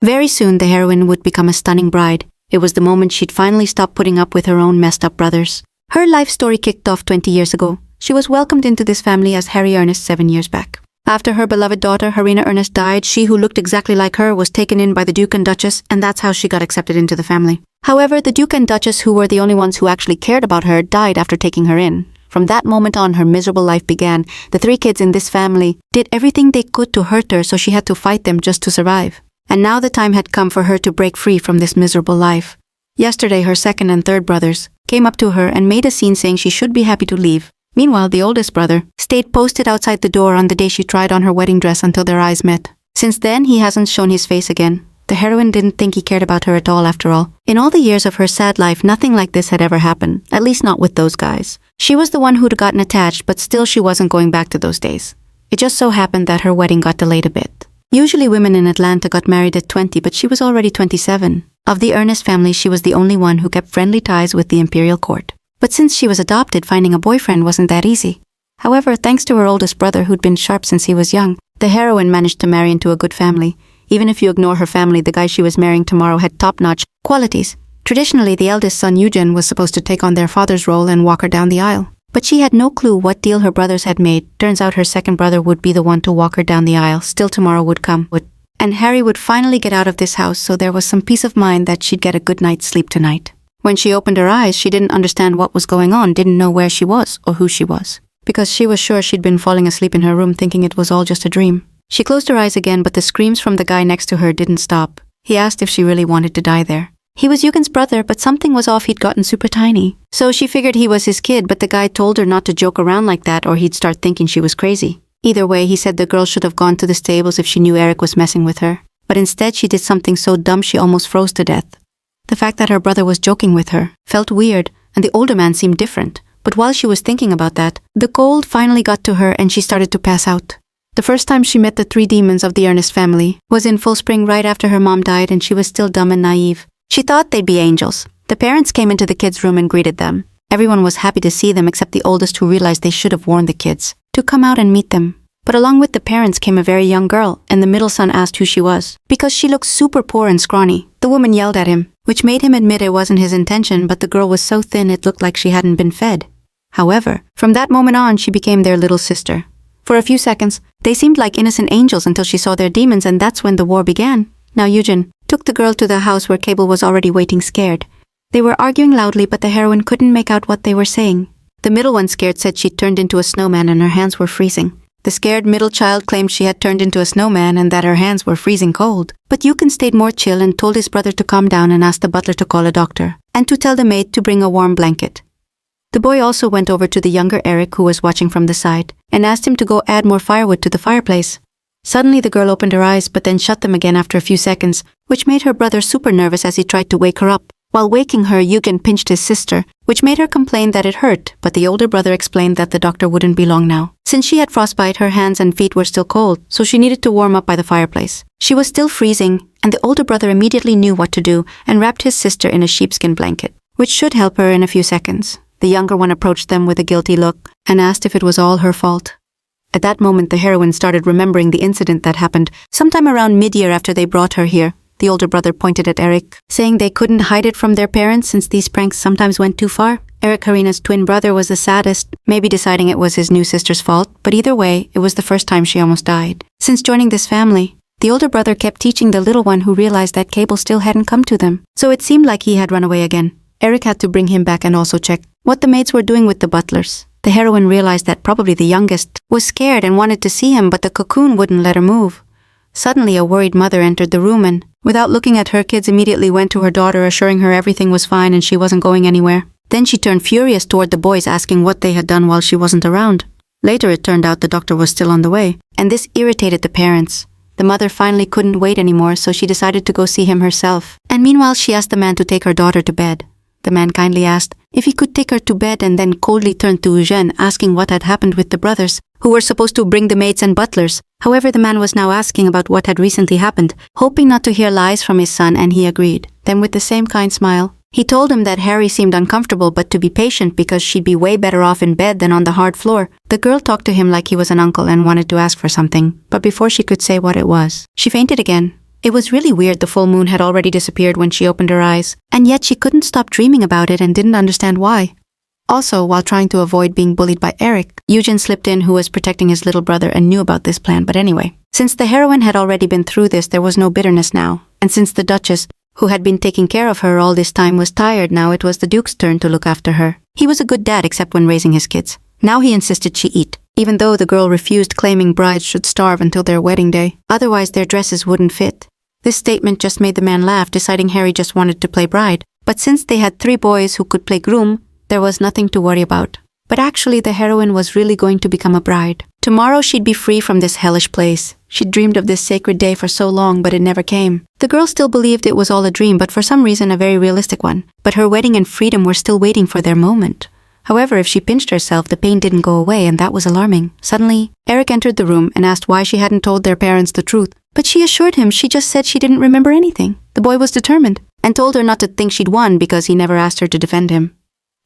Very soon the heroine would become a stunning bride. It was the moment she'd finally stop putting up with her own messed up brothers. Her life story kicked off 20 years ago. She was welcomed into this family as Harry Ernest 7 years back. After her beloved daughter Harina Ernest died, she who looked exactly like her was taken in by the Duke and Duchess, and that's how she got accepted into the family. However, the Duke and Duchess, who were the only ones who actually cared about her, died after taking her in. From that moment on, her miserable life began. The 3 kids in this family did everything they could to hurt her, so she had to fight them just to survive. And now the time had come for her to break free from this miserable life. Yesterday, her 2nd and 3rd brothers came up to her and made a scene saying she should be happy to leave. Meanwhile, the oldest brother stayed posted outside the door on the day she tried on her wedding dress until their eyes met. Since then, he hasn't shown his face again. The heroine didn't think he cared about her at all after all. In all the years of her sad life, nothing like this had ever happened, at least not with those guys. She was the one who'd gotten attached, but still she wasn't going back to those days. It just so happened that her wedding got delayed a bit. Usually women in Atlanta got married at 20, but she was already 27. Of the Ernest family, she was the only one who kept friendly ties with the imperial court. But since she was adopted, finding a boyfriend wasn't that easy. However, thanks to her oldest brother who'd been sharp since he was young, the heroine managed to marry into a good family. Even if you ignore her family, the guy she was marrying tomorrow had top-notch qualities. Traditionally, the eldest son Eugen was supposed to take on their father's role and walk her down the aisle. But she had no clue what deal her brothers had made. Turns out her 2nd brother would be the one to walk her down the aisle. Still tomorrow would come. And Harry would finally get out of this house, so there was some peace of mind that she'd get a good night's sleep tonight. When she opened her eyes, she didn't understand what was going on, didn't know where she was or who she was. Because she was sure she'd been falling asleep in her room thinking it was all just a dream. She closed her eyes again, but the screams from the guy next to her didn't stop. He asked if she really wanted to die there. He was Eugen's brother, but something was off. He'd gotten super tiny. So she figured he was his kid, but the guy told her not to joke around like that or he'd start thinking she was crazy. Either way, he said the girl should have gone to the stables if she knew Eric was messing with her. But instead she did something so dumb she almost froze to death. The fact that her brother was joking with her felt weird, and the older man seemed different. But while she was thinking about that, the cold finally got to her and she started to pass out. The first time she met the 3 demons of the Ernest family was in full spring right after her mom died, and she was still dumb and naive. She thought they'd be angels. The parents came into the kids' room and greeted them. Everyone was happy to see them except the oldest, who realized they should have warned the kids to come out and meet them. But along with the parents came a very young girl, and the middle son asked who she was. Because she looked super poor and scrawny, the woman yelled at him, which made him admit it wasn't his intention, but the girl was so thin it looked like she hadn't been fed. However, from that moment on, she became their little sister. For a few seconds, they seemed like innocent angels until she saw their demons, and that's when the war began. Now Eugen took the girl to the house where Cable was already waiting scared. They were arguing loudly, but the heroine couldn't make out what they were saying. The middle one, scared, said she'd turned into a snowman and her hands were freezing. The scared middle child claimed she had turned into a snowman and that her hands were freezing cold. But Eugen stayed more chill and told his brother to calm down and asked the butler to call a doctor, and to tell the maid to bring a warm blanket. The boy also went over to the younger Eric, who was watching from the side, and asked him to go add more firewood to the fireplace. Suddenly the girl opened her eyes but then shut them again after a few seconds, which made her brother super nervous as he tried to wake her up. While waking her, Eugen pinched his sister, which made her complain that it hurt, but the older brother explained that the doctor wouldn't be long now. Since she had frostbite, her hands and feet were still cold, so she needed to warm up by the fireplace. She was still freezing, and the older brother immediately knew what to do and wrapped his sister in a sheepskin blanket, which should help her in a few seconds. The younger one approached them with a guilty look and asked if it was all her fault. At that moment, the heroine started remembering the incident that happened sometime around mid-year after they brought her here. The older brother pointed at Eric, saying they couldn't hide it from their parents since these pranks sometimes went too far. Eric, Harina's twin brother, was the saddest, maybe deciding it was his new sister's fault, but either way, it was the first time she almost died. Since joining this family, the older brother kept teaching the little one, who realized that Cable still hadn't come to them, so it seemed like he had run away again. Eric had to bring him back and also check what the maids were doing with the butlers. The heroine realized that probably the youngest was scared and wanted to see him, but the cocoon wouldn't let her move. Suddenly, a worried mother entered the room and, without looking at her kids, immediately went to her daughter, assuring her everything was fine and she wasn't going anywhere. Then she turned furious toward the boys, asking what they had done while she wasn't around. Later, it turned out the doctor was still on the way, and this irritated the parents. The mother finally couldn't wait anymore, so she decided to go see him herself. And meanwhile, she asked the man to take her daughter to bed. The man kindly asked if he could take her to bed, and then coldly turned to Eugène, asking what had happened with the brothers, who were supposed to bring the maids and butlers. However, the man was now asking about what had recently happened, hoping not to hear lies from his son, and he agreed. Then with the same kind smile, he told him that Harry seemed uncomfortable, but to be patient because she'd be way better off in bed than on the hard floor. The girl talked to him like he was an uncle and wanted to ask for something, but before she could say what it was, she fainted again. It was really weird the full moon had already disappeared when she opened her eyes, and yet she couldn't stop dreaming about it and didn't understand why. Also, while trying to avoid being bullied by Eric, Eugen slipped in, who was protecting his little brother and knew about this plan. But anyway, since the heroine had already been through this, there was no bitterness now. And since the Duchess, who had been taking care of her all this time, was tired now, it was the Duke's turn to look after her. He was a good dad except when raising his kids. Now he insisted she eat, even though the girl refused, claiming brides should starve until their wedding day. Otherwise their dresses wouldn't fit. This statement just made the man laugh, deciding Harry just wanted to play bride. But since they had 3 boys who could play groom, there was nothing to worry about. But actually the heroine was really going to become a bride. Tomorrow she'd be free from this hellish place. She'd dreamed of this sacred day for so long, but it never came. The girl still believed it was all a dream, but for some reason a very realistic one. But her wedding and freedom were still waiting for their moment. However, if she pinched herself, the pain didn't go away, and that was alarming. Suddenly, Eric entered the room and asked why she hadn't told their parents the truth. But she assured him she just said she didn't remember anything. The boy was determined, and told her not to think she'd won because he never asked her to defend him.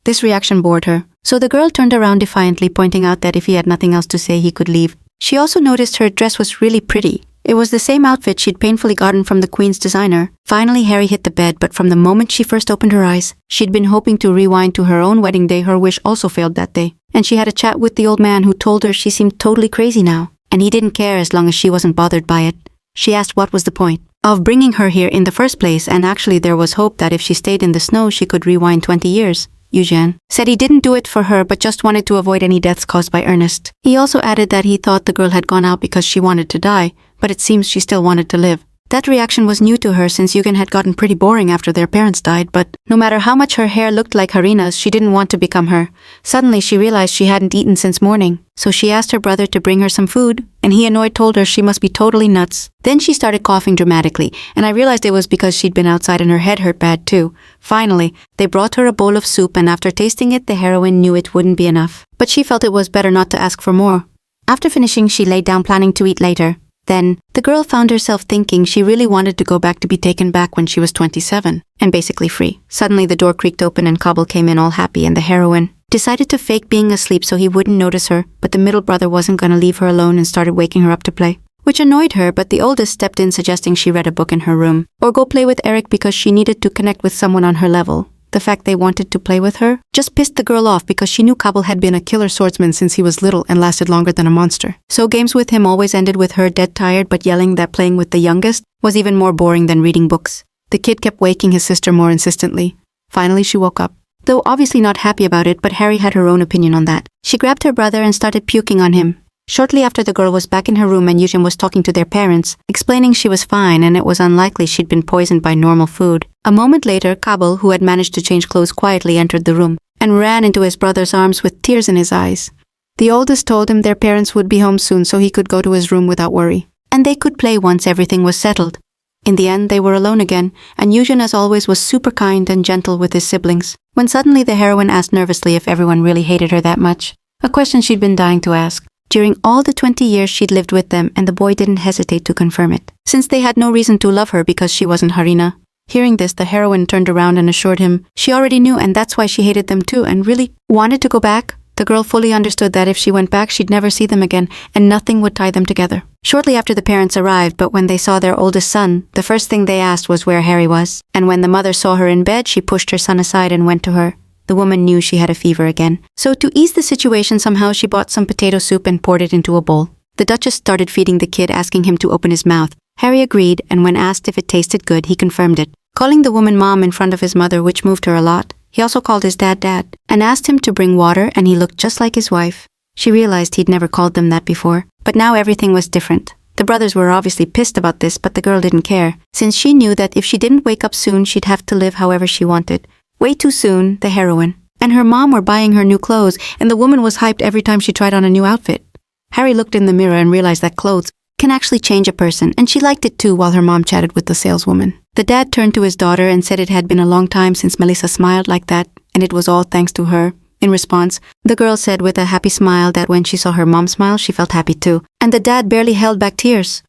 This reaction bored her, so the girl turned around defiantly, pointing out that if he had nothing else to say, he could leave. She also noticed her dress was really pretty. It was the same outfit she'd painfully gotten from the Queen's designer. Finally, Harry hit the bed, but from the moment she first opened her eyes, she'd been hoping to rewind to her own wedding day. Her wish also failed that day, and she had a chat with the old man, who told her she seemed totally crazy now, and he didn't care as long as she wasn't bothered by it. She asked what was the point of bringing her here in the first place, and actually there was hope that if she stayed in the snow she could rewind 20 years. Eugen said he didn't do it for her but just wanted to avoid any deaths caused by Ernest. He also added that he thought the girl had gone out because she wanted to die, but it seems she still wanted to live. That reaction was new to her since Eugen had gotten pretty boring after their parents died, but no matter how much her hair looked like Harina's, she didn't want to become her. Suddenly she realized she hadn't eaten since morning, so she asked her brother to bring her some food, and he, annoyed, told her she must be totally nuts. Then she started coughing dramatically, and I realized it was because she'd been outside and her head hurt bad too. Finally, they brought her a bowl of soup, and after tasting it, the heroine knew it wouldn't be enough. But she felt it was better not to ask for more. After finishing, she laid down, planning to eat later. Then, the girl found herself thinking she really wanted to go back to be taken back when she was 27, and basically free. Suddenly the door creaked open and Cobble came in all happy, and the heroine decided to fake being asleep so he wouldn't notice her, but the middle brother wasn't gonna leave her alone and started waking her up to play, which annoyed her, but the oldest stepped in, suggesting she read a book in her room, or go play with Eric because she needed to connect with someone on her level. The fact they wanted to play with her just pissed the girl off because she knew Cobble had been a killer swordsman since he was little and lasted longer than a monster. So games with him always ended with her dead tired but yelling that playing with the youngest was even more boring than reading books. The kid kept waking his sister more insistently. Finally she woke up, though obviously not happy about it, but Harry had her own opinion on that. She grabbed her brother and started puking on him. Shortly after, the girl was back in her room and Eugen was talking to their parents, explaining she was fine and it was unlikely she'd been poisoned by normal food. A moment later, Cobble, who had managed to change clothes quietly, entered the room and ran into his brother's arms with tears in his eyes. The oldest told him their parents would be home soon so he could go to his room without worry, and they could play once everything was settled. In the end, they were alone again, and Eugen, as always, was super kind and gentle with his siblings, when suddenly the heroine asked nervously if everyone really hated her that much, a question she'd been dying to ask. During all the 20 years she'd lived with them, and the boy didn't hesitate to confirm it, since they had no reason to love her because she wasn't Harina. Hearing this, the heroine turned around and assured him she already knew, and that's why she hated them too and really wanted to go back. The girl fully understood that if she went back, she'd never see them again, and nothing would tie them together. Shortly after, the parents arrived, but when they saw their oldest son, the first thing they asked was where Harry was, and when the mother saw her in bed, she pushed her son aside and went to her. The woman knew she had a fever again, so to ease the situation somehow she bought some potato soup and poured it into a bowl. The Duchess started feeding the kid, asking him to open his mouth. Harry agreed, and when asked if it tasted good, he confirmed it, calling the woman Mom in front of his mother, which moved her a lot. He also called his dad Dad, and asked him to bring water, and he looked just like his wife. She realized he'd never called them that before, but now everything was different. The brothers were obviously pissed about this, but the girl didn't care, since she knew that if she didn't wake up soon, she'd have to live however she wanted. Way too soon, the heroine and her mom were buying her new clothes, and the woman was hyped every time she tried on a new outfit. Harry looked in the mirror and realized that clothes can actually change a person, and she liked it too while her mom chatted with the saleswoman. The dad turned to his daughter and said it had been a long time since Melissa smiled like that, and it was all thanks to her. In response, the girl said with a happy smile that when she saw her mom smile, she felt happy too, and the dad barely held back tears.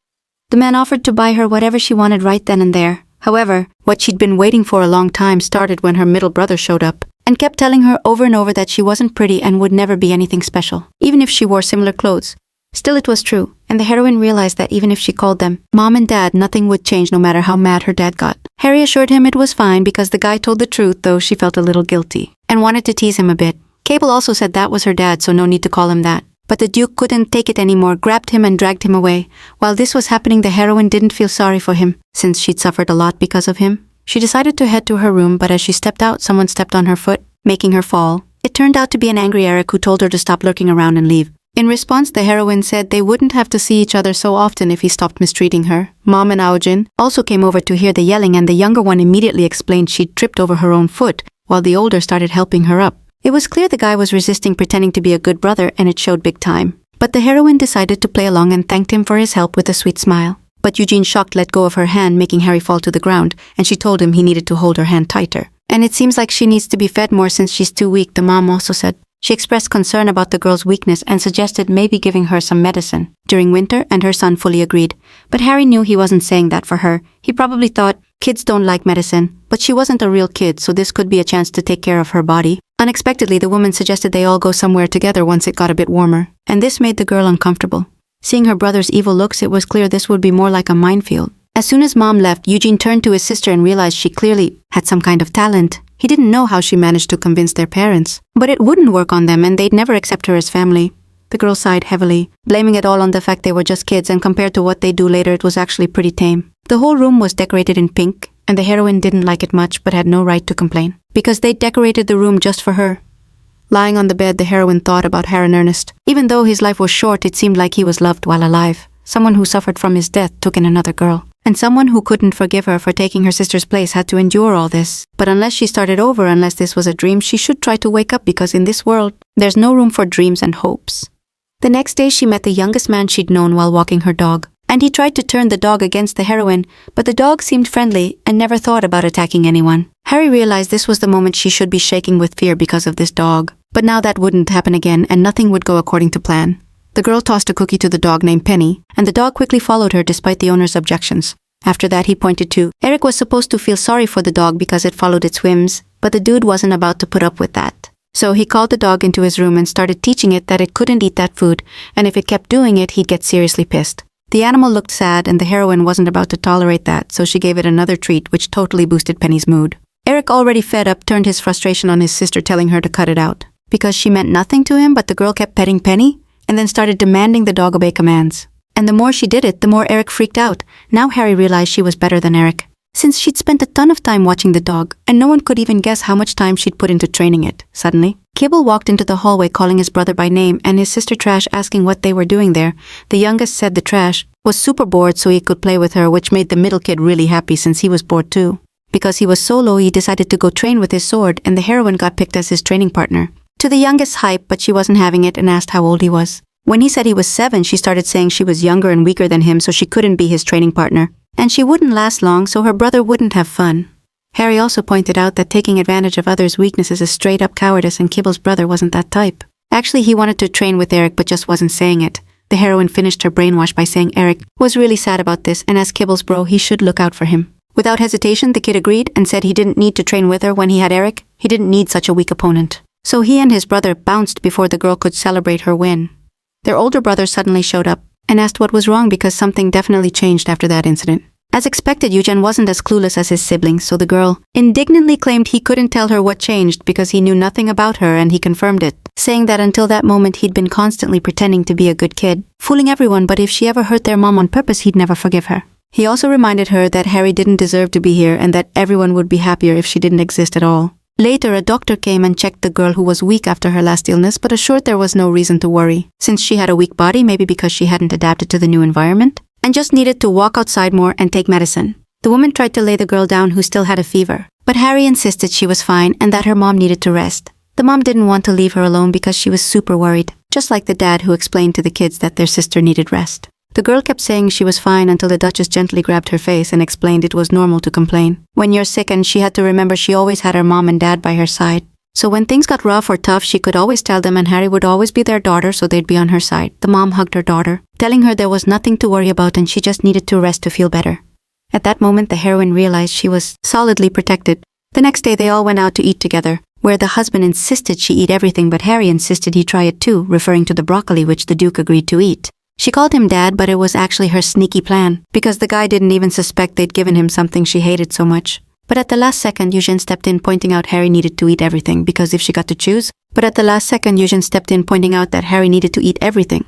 The man offered to buy her whatever she wanted right then and there. However, what she'd been waiting for a long time started when her middle brother showed up, and kept telling her over and over that she wasn't pretty and would never be anything special, even if she wore similar clothes. Still, it was true, and the heroine realized that even if she called them Mom and Dad, nothing would change no matter how mad her dad got. Harry assured him it was fine because the guy told the truth, though she felt a little guilty, and wanted to tease him a bit. Cable also said that was her dad, so no need to call him that. But the Duke couldn't take it anymore, grabbed him and dragged him away. While this was happening, the heroine didn't feel sorry for him, since she'd suffered a lot because of him. She decided to head to her room, but as she stepped out, someone stepped on her foot, making her fall. It turned out to be an angry Eric who told her to stop lurking around and leave. In response, the heroine said they wouldn't have to see each other so often if he stopped mistreating her. Mom and Aojin also came over to hear the yelling, and the younger one immediately explained she'd tripped over her own foot, while the older started helping her up. It was clear the guy was resisting, pretending to be a good brother, and it showed big time. But the heroine decided to play along and thanked him for his help with a sweet smile. But Eugene, shocked, let go of her hand, making Harry fall to the ground, and she told him he needed to hold her hand tighter. And it seems like she needs to be fed more since she's too weak, the mom also said. She expressed concern about the girl's weakness and suggested maybe giving her some medicine during winter, and her son fully agreed. But Harry knew he wasn't saying that for her. He probably thought kids don't like medicine, but she wasn't a real kid, so this could be a chance to take care of her body. Unexpectedly, the woman suggested they all go somewhere together once it got a bit warmer, and this made the girl uncomfortable. Seeing her brother's evil looks, it was clear this would be more like a minefield. As soon as Mom left, Eugene turned to his sister and realized she clearly had some kind of talent. He didn't know how she managed to convince their parents, but it wouldn't work on them and they'd never accept her as family. The girl sighed heavily, blaming it all on the fact they were just kids, and compared to what they'd do later, it was actually pretty tame. The whole room was decorated in pink, and the heroine didn't like it much but had no right to complain, because they'd decorated the room just for her. Lying on the bed, the heroine thought about Harry Ernest. Even though his life was short, it seemed like he was loved while alive. Someone who suffered from his death took in another girl. And someone who couldn't forgive her for taking her sister's place had to endure all this. But unless she started over, unless this was a dream, she should try to wake up, because in this world, there's no room for dreams and hopes. The next day, she met the youngest man she'd known while walking her dog. And he tried to turn the dog against the heroine, but the dog seemed friendly and never thought about attacking anyone. Harry realized this was the moment she should be shaking with fear because of this dog. But now that wouldn't happen again, and nothing would go according to plan. The girl tossed a cookie to the dog named Penny, and the dog quickly followed her despite the owner's objections. After that, he pointed to Eric was supposed to feel sorry for the dog because it followed its whims, but the dude wasn't about to put up with that. So he called the dog into his room and started teaching it that it couldn't eat that food, and if it kept doing it, he'd get seriously pissed. The animal looked sad, and the heroine wasn't about to tolerate that, so she gave it another treat, which totally boosted Penny's mood. Eric, already fed up, turned his frustration on his sister, telling her to cut it out. Because she meant nothing to him, but the girl kept petting Penny, and then started demanding the dog obey commands. And the more she did it, the more Eric freaked out. Now Harry realized she was better than Eric, since she'd spent a ton of time watching the dog, and no one could even guess how much time she'd put into training it. Suddenly, Kibble walked into the hallway calling his brother by name, and his sister Trash asking what they were doing there. The youngest said the Trash was super bored so he could play with her, which made the middle kid really happy since he was bored too. Because he was solo, he decided to go train with his sword, and the heroine got picked as his training partner. To the youngest's hype, but she wasn't having it and asked how old he was. When he said he was 7, she started saying she was younger and weaker than him, so she couldn't be his training partner. And she wouldn't last long, so her brother wouldn't have fun. Harry also pointed out that taking advantage of others' weaknesses is straight-up cowardice, and Kibble's brother wasn't that type. Actually, he wanted to train with Eric but just wasn't saying it. The heroine finished her brainwash by saying Eric was really sad about this, and as Kibble's bro, he should look out for him. Without hesitation, the kid agreed and said he didn't need to train with her when he had Eric. He didn't need such a weak opponent. So he and his brother bounced before the girl could celebrate her win. Their older brother suddenly showed up and asked what was wrong, because something definitely changed after that incident. As expected, Eugen wasn't as clueless as his siblings, so the girl indignantly claimed he couldn't tell her what changed because he knew nothing about her, and he confirmed it, saying that until that moment he'd been constantly pretending to be a good kid, fooling everyone, but if she ever hurt their mom on purpose, he'd never forgive her. He also reminded her that Harry didn't deserve to be here and that everyone would be happier if she didn't exist at all. Later, a doctor came and checked the girl, who was weak after her last illness, but assured there was no reason to worry, since she had a weak body, maybe because she hadn't adapted to the new environment, and just needed to walk outside more and take medicine. The woman tried to lay the girl down, who still had a fever, but Harry insisted she was fine and that her mom needed to rest. The mom didn't want to leave her alone because she was super worried, just like the dad who explained to the kids that their sister needed rest. The girl kept saying she was fine until the Duchess gently grabbed her face and explained it was normal to complain. When you're sick, and she had to remember she always had her mom and dad by her side. So when things got rough or tough, she could always tell them, and Harry would always be their daughter, so they'd be on her side. The mom hugged her daughter, telling her there was nothing to worry about and she just needed to rest to feel better. At that moment, the heroine realized she was solidly protected. The next day, they all went out to eat together, where the husband insisted she eat everything, but Harry insisted he try it too, referring to the broccoli which the Duke agreed to eat. She called him dad, but it was actually her sneaky plan, because the guy didn't even suspect they'd given him something she hated so much. But at the last second, Eugene stepped in pointing out Harry needed to eat everything, because if she got to choose. But at the last second, Eugene stepped in pointing out that Harry needed to eat everything.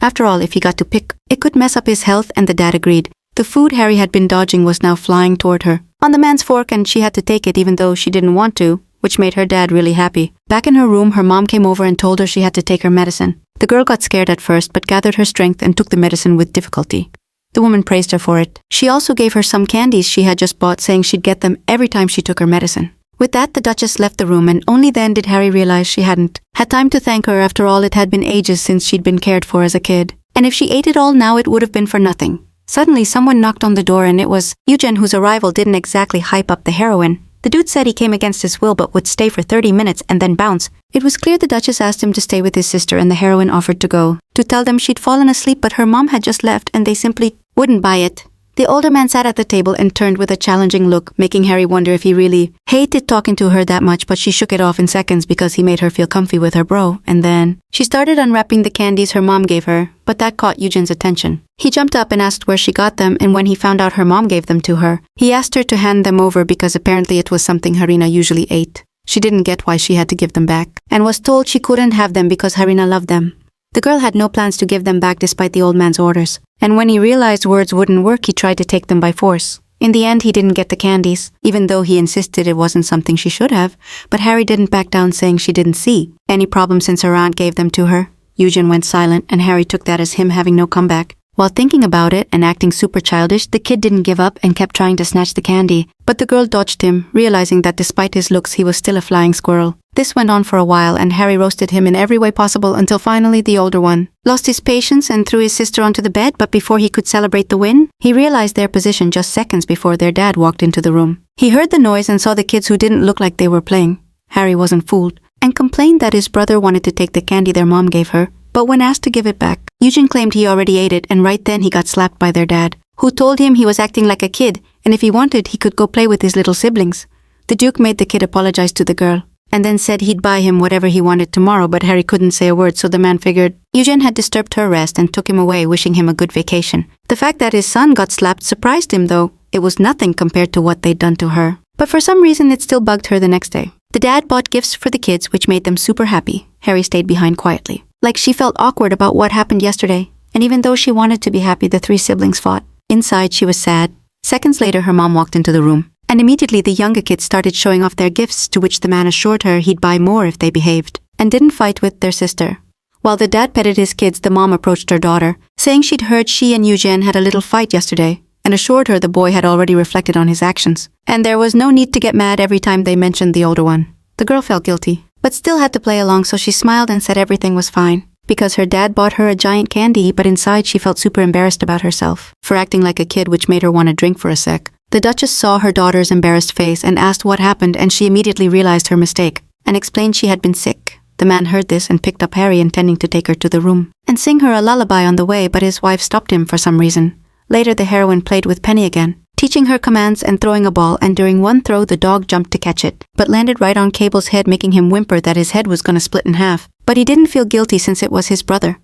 After all, if he got to pick, it could mess up his health, and the dad agreed. The food Harry had been dodging was now flying toward her on the man's fork, and she had to take it even though she didn't want to, which made her dad really happy. Back in her room, her mom came over and told her she had to take her medicine. The girl got scared at first but gathered her strength and took the medicine with difficulty. The woman praised her for it. She also gave her some candies she had just bought, saying she'd get them every time she took her medicine. With that, the Duchess left the room, and only then did Harry realize she hadn't had time to thank her. After all, it had been ages since she'd been cared for as a kid. And if she ate it all now, it would have been for nothing. Suddenly, someone knocked on the door, and it was Eugene, whose arrival didn't exactly hype up the heroine. The dude said he came against his will but would stay for 30 minutes and then bounce. It was clear the Duchess asked him to stay with his sister, and the heroine offered to go, to tell them she'd fallen asleep, but her mom had just left and they simply wouldn't buy it. The older man sat at the table and turned with a challenging look, making Harry wonder if he really hated talking to her that much, but she shook it off in seconds because he made her feel comfy with her bro. And then she started unwrapping the candies her mom gave her, but that caught Eugene's attention. He jumped up and asked where she got them, and when he found out her mom gave them to her, he asked her to hand them over because apparently it was something Harina usually ate. She didn't get why she had to give them back, and was told she couldn't have them because Harina loved them. The girl had no plans to give them back despite the old man's orders, and when he realized words wouldn't work, he tried to take them by force. In the end, he didn't get the candies, even though he insisted it wasn't something she should have, but Harry didn't back down, saying she didn't see any problem since her aunt gave them to her. Eugene went silent, and Harry took that as him having no comeback. While thinking about it and acting super childish, the kid didn't give up and kept trying to snatch the candy, but the girl dodged him, realizing that despite his looks, he was still a flying squirrel. This went on for a while, and Harry roasted him in every way possible until finally the older one lost his patience and threw his sister onto the bed, but before he could celebrate the win, he realized their position just seconds before their dad walked into the room. He heard the noise and saw the kids who didn't look like they were playing. Harry wasn't fooled, and complained that his brother wanted to take the candy their mom gave her, but when asked to give it back, Eugene claimed he already ate it, and right then he got slapped by their dad, who told him he was acting like a kid, and if he wanted, he could go play with his little siblings. The Duke made the kid apologize to the girl, and then said he'd buy him whatever he wanted tomorrow, but Harry couldn't say a word, so the man figured Eugene had disturbed her rest and took him away, wishing him a good vacation. The fact that his son got slapped surprised him, though. It was nothing compared to what they'd done to her. But for some reason, it still bugged her the next day. The dad bought gifts for the kids, which made them super happy. Harry stayed behind quietly, like she felt awkward about what happened yesterday, and even though she wanted to be happy, the three siblings fought. Inside, she was sad. Seconds later, her mom walked into the room, and immediately the younger kids started showing off their gifts, to which the man assured her he'd buy more if they behaved, and didn't fight with their sister. While the dad petted his kids, the mom approached her daughter, saying she'd heard she and Eugene had a little fight yesterday, and assured her the boy had already reflected on his actions, and there was no need to get mad every time they mentioned the older one. The girl felt guilty, but still had to play along, so she smiled and said everything was fine, because her dad bought her a giant candy, but inside she felt super embarrassed about herself for acting like a kid, which made her want to drink for a sec. The Duchess saw her daughter's embarrassed face and asked what happened, and she immediately realized her mistake and explained she had been sick. The man heard this and picked up Harry, intending to take her to the room and sing her a lullaby on the way, but his wife stopped him for some reason. Later, the heroine played with Penny again, teaching her commands and throwing a ball, and during one throw the dog jumped to catch it, but landed right on Cable's head, making him whimper that his head was gonna split in half. But he didn't feel guilty since it was his brother.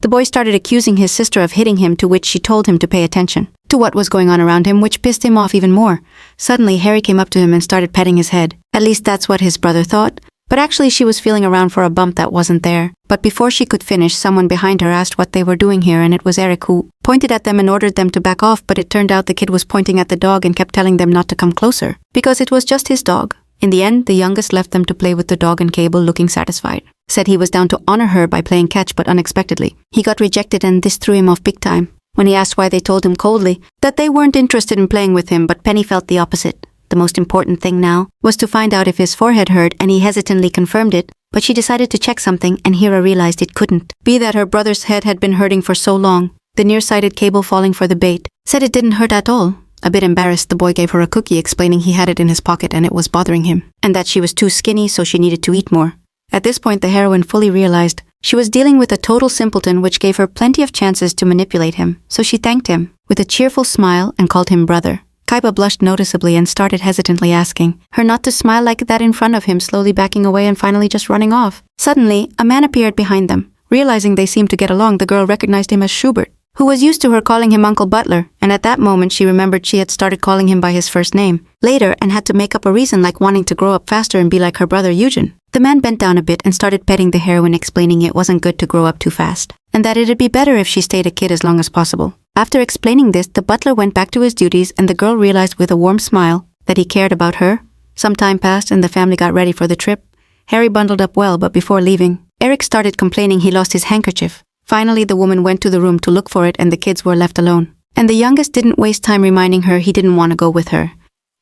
The boy started accusing his sister of hitting him, to which she told him to pay attention to what was going on around him, which pissed him off even more. Suddenly, Harry came up to him and started petting his head. At least that's what his brother thought. But actually, she was feeling around for a bump that wasn't there. But before she could finish, someone behind her asked what they were doing here, and it was Eric, who pointed at them and ordered them to back off, but it turned out the kid was pointing at the dog and kept telling them not to come closer, because it was just his dog. In the end, the youngest left them to play with the dog, and Cable, looking satisfied, said he was down to honor her by playing catch, but unexpectedly, he got rejected, and this threw him off big time. When he asked why, they told him coldly that they weren't interested in playing with him, but Penny felt the opposite. The most important thing now was to find out if his forehead hurt, and he hesitantly confirmed it, but she decided to check something, and Hera realized it couldn't be that her brother's head had been hurting for so long. The nearsighted Cable, falling for the bait, said it didn't hurt at all. A bit embarrassed, the boy gave her a cookie, explaining he had it in his pocket and it was bothering him, and that she was too skinny, so she needed to eat more. At this point, the heroine fully realized she was dealing with a total simpleton, which gave her plenty of chances to manipulate him, so she thanked him with a cheerful smile and called him brother. Kaiba blushed noticeably and started hesitantly asking her not to smile like that in front of him, slowly backing away and finally just running off. Suddenly, a man appeared behind them, Realizing they seemed to get along, the girl recognized him as Schubert, who was used to her calling him Uncle Butler, and at that moment she remembered she had started calling him by his first name, later, and had to make up a reason like wanting to grow up faster and be like her brother Eugen. The man bent down a bit and started petting the heroine, explaining it wasn't good to grow up too fast, and that it'd be better if she stayed a kid as long as possible. After explaining this, the butler went back to his duties, and the girl realized with a warm smile that he cared about her. Some time passed and the family got ready for the trip. Harry bundled up well, but before leaving, Eric started complaining he lost his handkerchief. Finally, the woman went to the room to look for it and the kids were left alone. And the youngest didn't waste time reminding her he didn't want to go with her.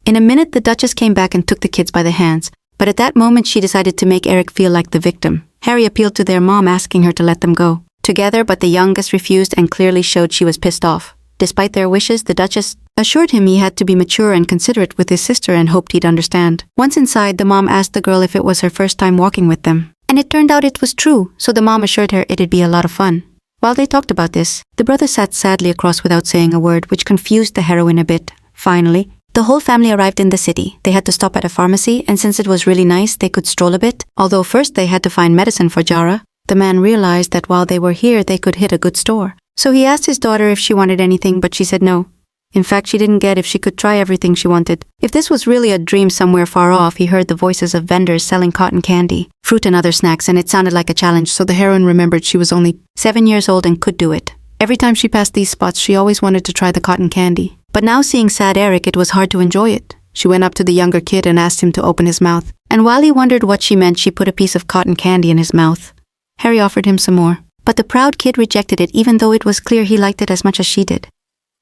In a minute, the Duchess came back and took the kids by the hands, but at that moment she decided to make Eric feel like the victim. Harry appealed to their mom, asking her to let them go together, but the youngest refused and clearly showed she was pissed off. Despite their wishes, the Duchess assured him he had to be mature and considerate with his sister and hoped he'd understand. Once inside, the mom asked the girl if it was her first time walking with them. And it turned out it was true, so the mom assured her it'd be a lot of fun. While they talked about this, the brother sat sadly across without saying a word, which confused the heroine a bit. Finally, the whole family arrived in the city. They had to stop at a pharmacy, and since it was really nice, they could stroll a bit. Although first they had to find medicine for Jara, the man realized that while they were here, they could hit a good store. So he asked his daughter if she wanted anything, but she said no. In fact, she didn't get if she could try everything she wanted. If this was really a dream somewhere far off, he heard the voices of vendors selling cotton candy, fruit and other snacks, and it sounded like a challenge, so the heroine remembered she was only 7 years old and could do it. Every time she passed these spots, she always wanted to try the cotton candy. But now seeing sad Eric, it was hard to enjoy it. She went up to the younger kid and asked him to open his mouth. And while he wondered what she meant, she put a piece of cotton candy in his mouth. Harry offered him some more, but the proud kid rejected it, even though it was clear he liked it as much as she did.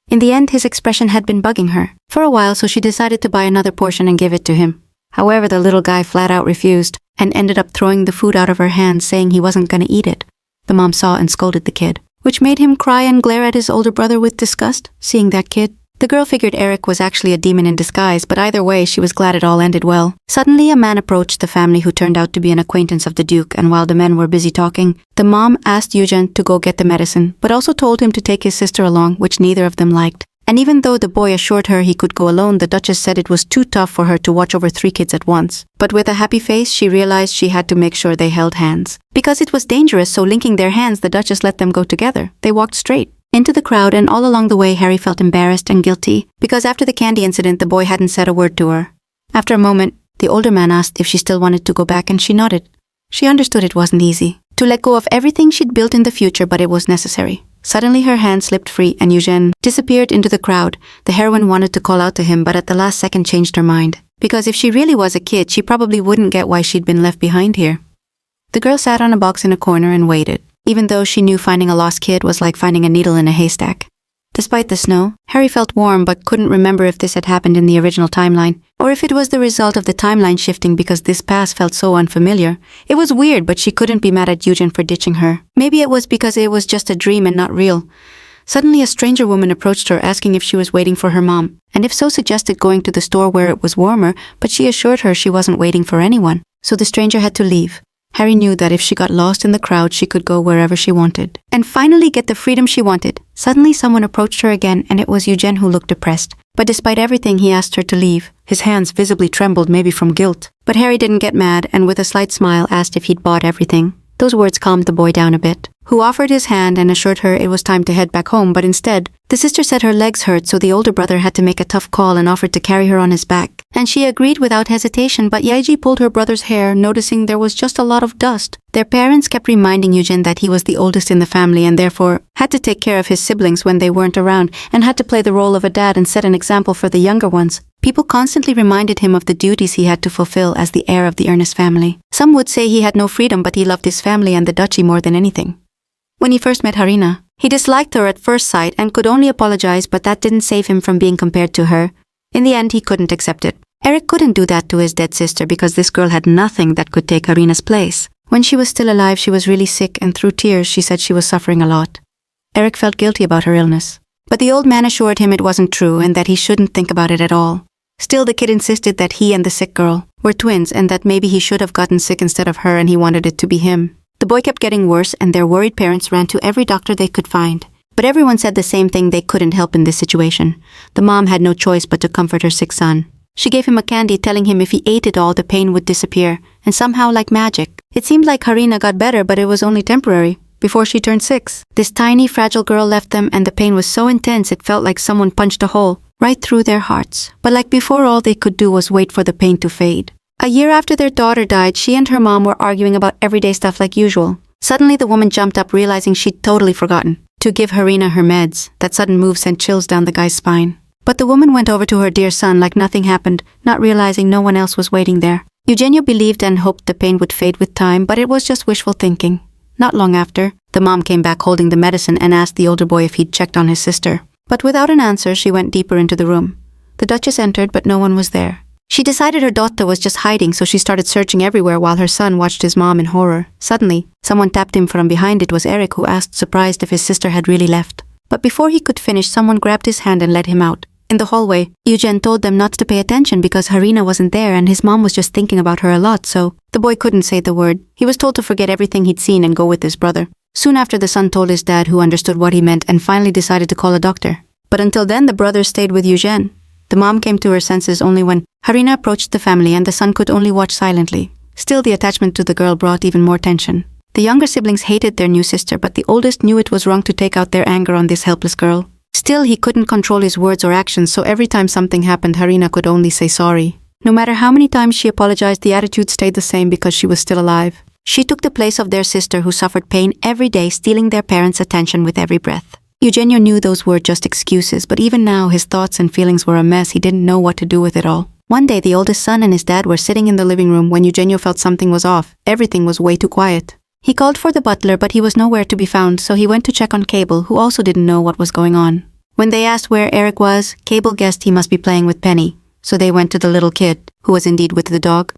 In the end, his expression had been bugging her for a while, so she decided to buy another portion and give it to him. However, the little guy flat out refused and ended up throwing the food out of her hands, saying he wasn't going to eat it. The mom saw and scolded the kid, which made him cry and glare at his older brother with disgust, seeing that kid. The girl figured Eric was actually a demon in disguise, but either way, she was glad it all ended well. Suddenly, a man approached the family who turned out to be an acquaintance of the Duke, and while the men were busy talking, the mom asked Eugen to go get the medicine, but also told him to take his sister along, which neither of them liked. And even though the boy assured her he could go alone, the Duchess said it was too tough for her to watch over 3 kids at once. But with a happy face, she realized she had to make sure they held hands. Because it was dangerous, so linking their hands, the Duchess let them go together. They walked straight into the crowd, and all along the way, Harry felt embarrassed and guilty, because after the candy incident, the boy hadn't said a word to her. After a moment, the older man asked if she still wanted to go back, and she nodded. She understood it wasn't easy to let go of everything she'd built in the future, but it was necessary. Suddenly, her hand slipped free, and Eugen disappeared into the crowd. The heroine wanted to call out to him, but at the last second changed her mind. Because if she really was a kid, she probably wouldn't get why she'd been left behind here. The girl sat on a box in a corner and waited, even though she knew finding a lost kid was like finding a needle in a haystack. Despite the snow, Harry felt warm but couldn't remember if this had happened in the original timeline, or if it was the result of the timeline shifting because this past felt so unfamiliar. It was weird, but she couldn't be mad at Eugen for ditching her. Maybe it was because it was just a dream and not real. Suddenly, a stranger woman approached her, asking if she was waiting for her mom, and if so, suggested going to the store where it was warmer, but she assured her she wasn't waiting for anyone, so the stranger had to leave. Harry knew that if she got lost in the crowd, she could go wherever she wanted, and finally get the freedom she wanted. Suddenly, someone approached her again, and it was Eugen, who looked depressed. But despite everything, he asked her to leave. His hands visibly trembled, maybe from guilt. But Harry didn't get mad, and with a slight smile asked if he'd bought everything. Those words calmed the boy down a bit, who offered his hand and assured her it was time to head back home, but instead, the sister said her legs hurt, so the older brother had to make a tough call and offered to carry her on his back. And she agreed without hesitation, but Yaiji pulled her brother's hair, noticing there was just a lot of dust. Their parents kept reminding Eugen that he was the oldest in the family and therefore had to take care of his siblings when they weren't around, and had to play the role of a dad and set an example for the younger ones. People constantly reminded him of the duties he had to fulfill as the heir of the Ernest family. Some would say he had no freedom, but he loved his family and the duchy more than anything. When he first met Harina, he disliked her at first sight and could only apologize, but that didn't save him from being compared to her. In the end, he couldn't accept it. Eric couldn't do that to his dead sister because this girl had nothing that could take Harina's place. When she was still alive, she was really sick, and through tears, she said she was suffering a lot. Eric felt guilty about her illness, but the old man assured him it wasn't true and that he shouldn't think about it at all. Still, the kid insisted that he and the sick girl were twins and that maybe he should have gotten sick instead of her, and he wanted it to be him. The boy kept getting worse, and their worried parents ran to every doctor they could find. But everyone said the same thing: they couldn't help in this situation. The mom had no choice but to comfort her sick son. She gave him a candy, telling him if he ate it all, the pain would disappear, and somehow, like magic, it seemed like Harina got better, but it was only temporary. before she turned 6. This tiny, fragile girl left them, and the pain was so intense it felt like someone punched a hole right through their hearts. But like before, all they could do was wait for the pain to fade. A year after their daughter died, she and her mom were arguing about everyday stuff like usual. Suddenly, the woman jumped up, realizing she'd totally forgotten to give Harina her meds. That sudden move sent chills down the guy's spine. But the woman went over to her dear son like nothing happened, not realizing no one else was waiting there. Eugenio believed and hoped the pain would fade with time, but it was just wishful thinking. Not long after, the mom came back holding the medicine and asked the older boy if he'd checked on his sister. But without an answer, she went deeper into the room. The Duchess entered, but no one was there. She decided her daughter was just hiding, so she started searching everywhere while her son watched his mom in horror. Suddenly, someone tapped him from behind. It was Eric, who asked, surprised, if his sister had really left. But before he could finish, someone grabbed his hand and led him out. In the hallway, Eugen told them not to pay attention because Harina wasn't there and his mom was just thinking about her a lot, so the boy couldn't say the word. He was told to forget everything he'd seen and go with his brother. Soon after, the son told his dad, who understood what he meant and finally decided to call a doctor. But until then, the brother stayed with Eugen. The mom came to her senses only when Harina approached the family, and the son could only watch silently. Still, the attachment to the girl brought even more tension. The younger siblings hated their new sister, but the oldest knew it was wrong to take out their anger on this helpless girl. Still, he couldn't control his words or actions, so every time something happened, Harina could only say sorry. No matter how many times she apologized, the attitude stayed the same because she was still alive. She took the place of their sister, who suffered pain every day, stealing their parents' attention with every breath. Eugenio knew those were just excuses, but even now his thoughts and feelings were a mess. He didn't know what to do with it all. One day, the oldest son and his dad were sitting in the living room when Eugenio felt something was off. Everything was way too quiet. He called for the butler, but he was nowhere to be found, so he went to check on Cable, who also didn't know what was going on. When they asked where Eric was, Cable guessed he must be playing with Penny, so they went to the little kid, who was indeed with the dog.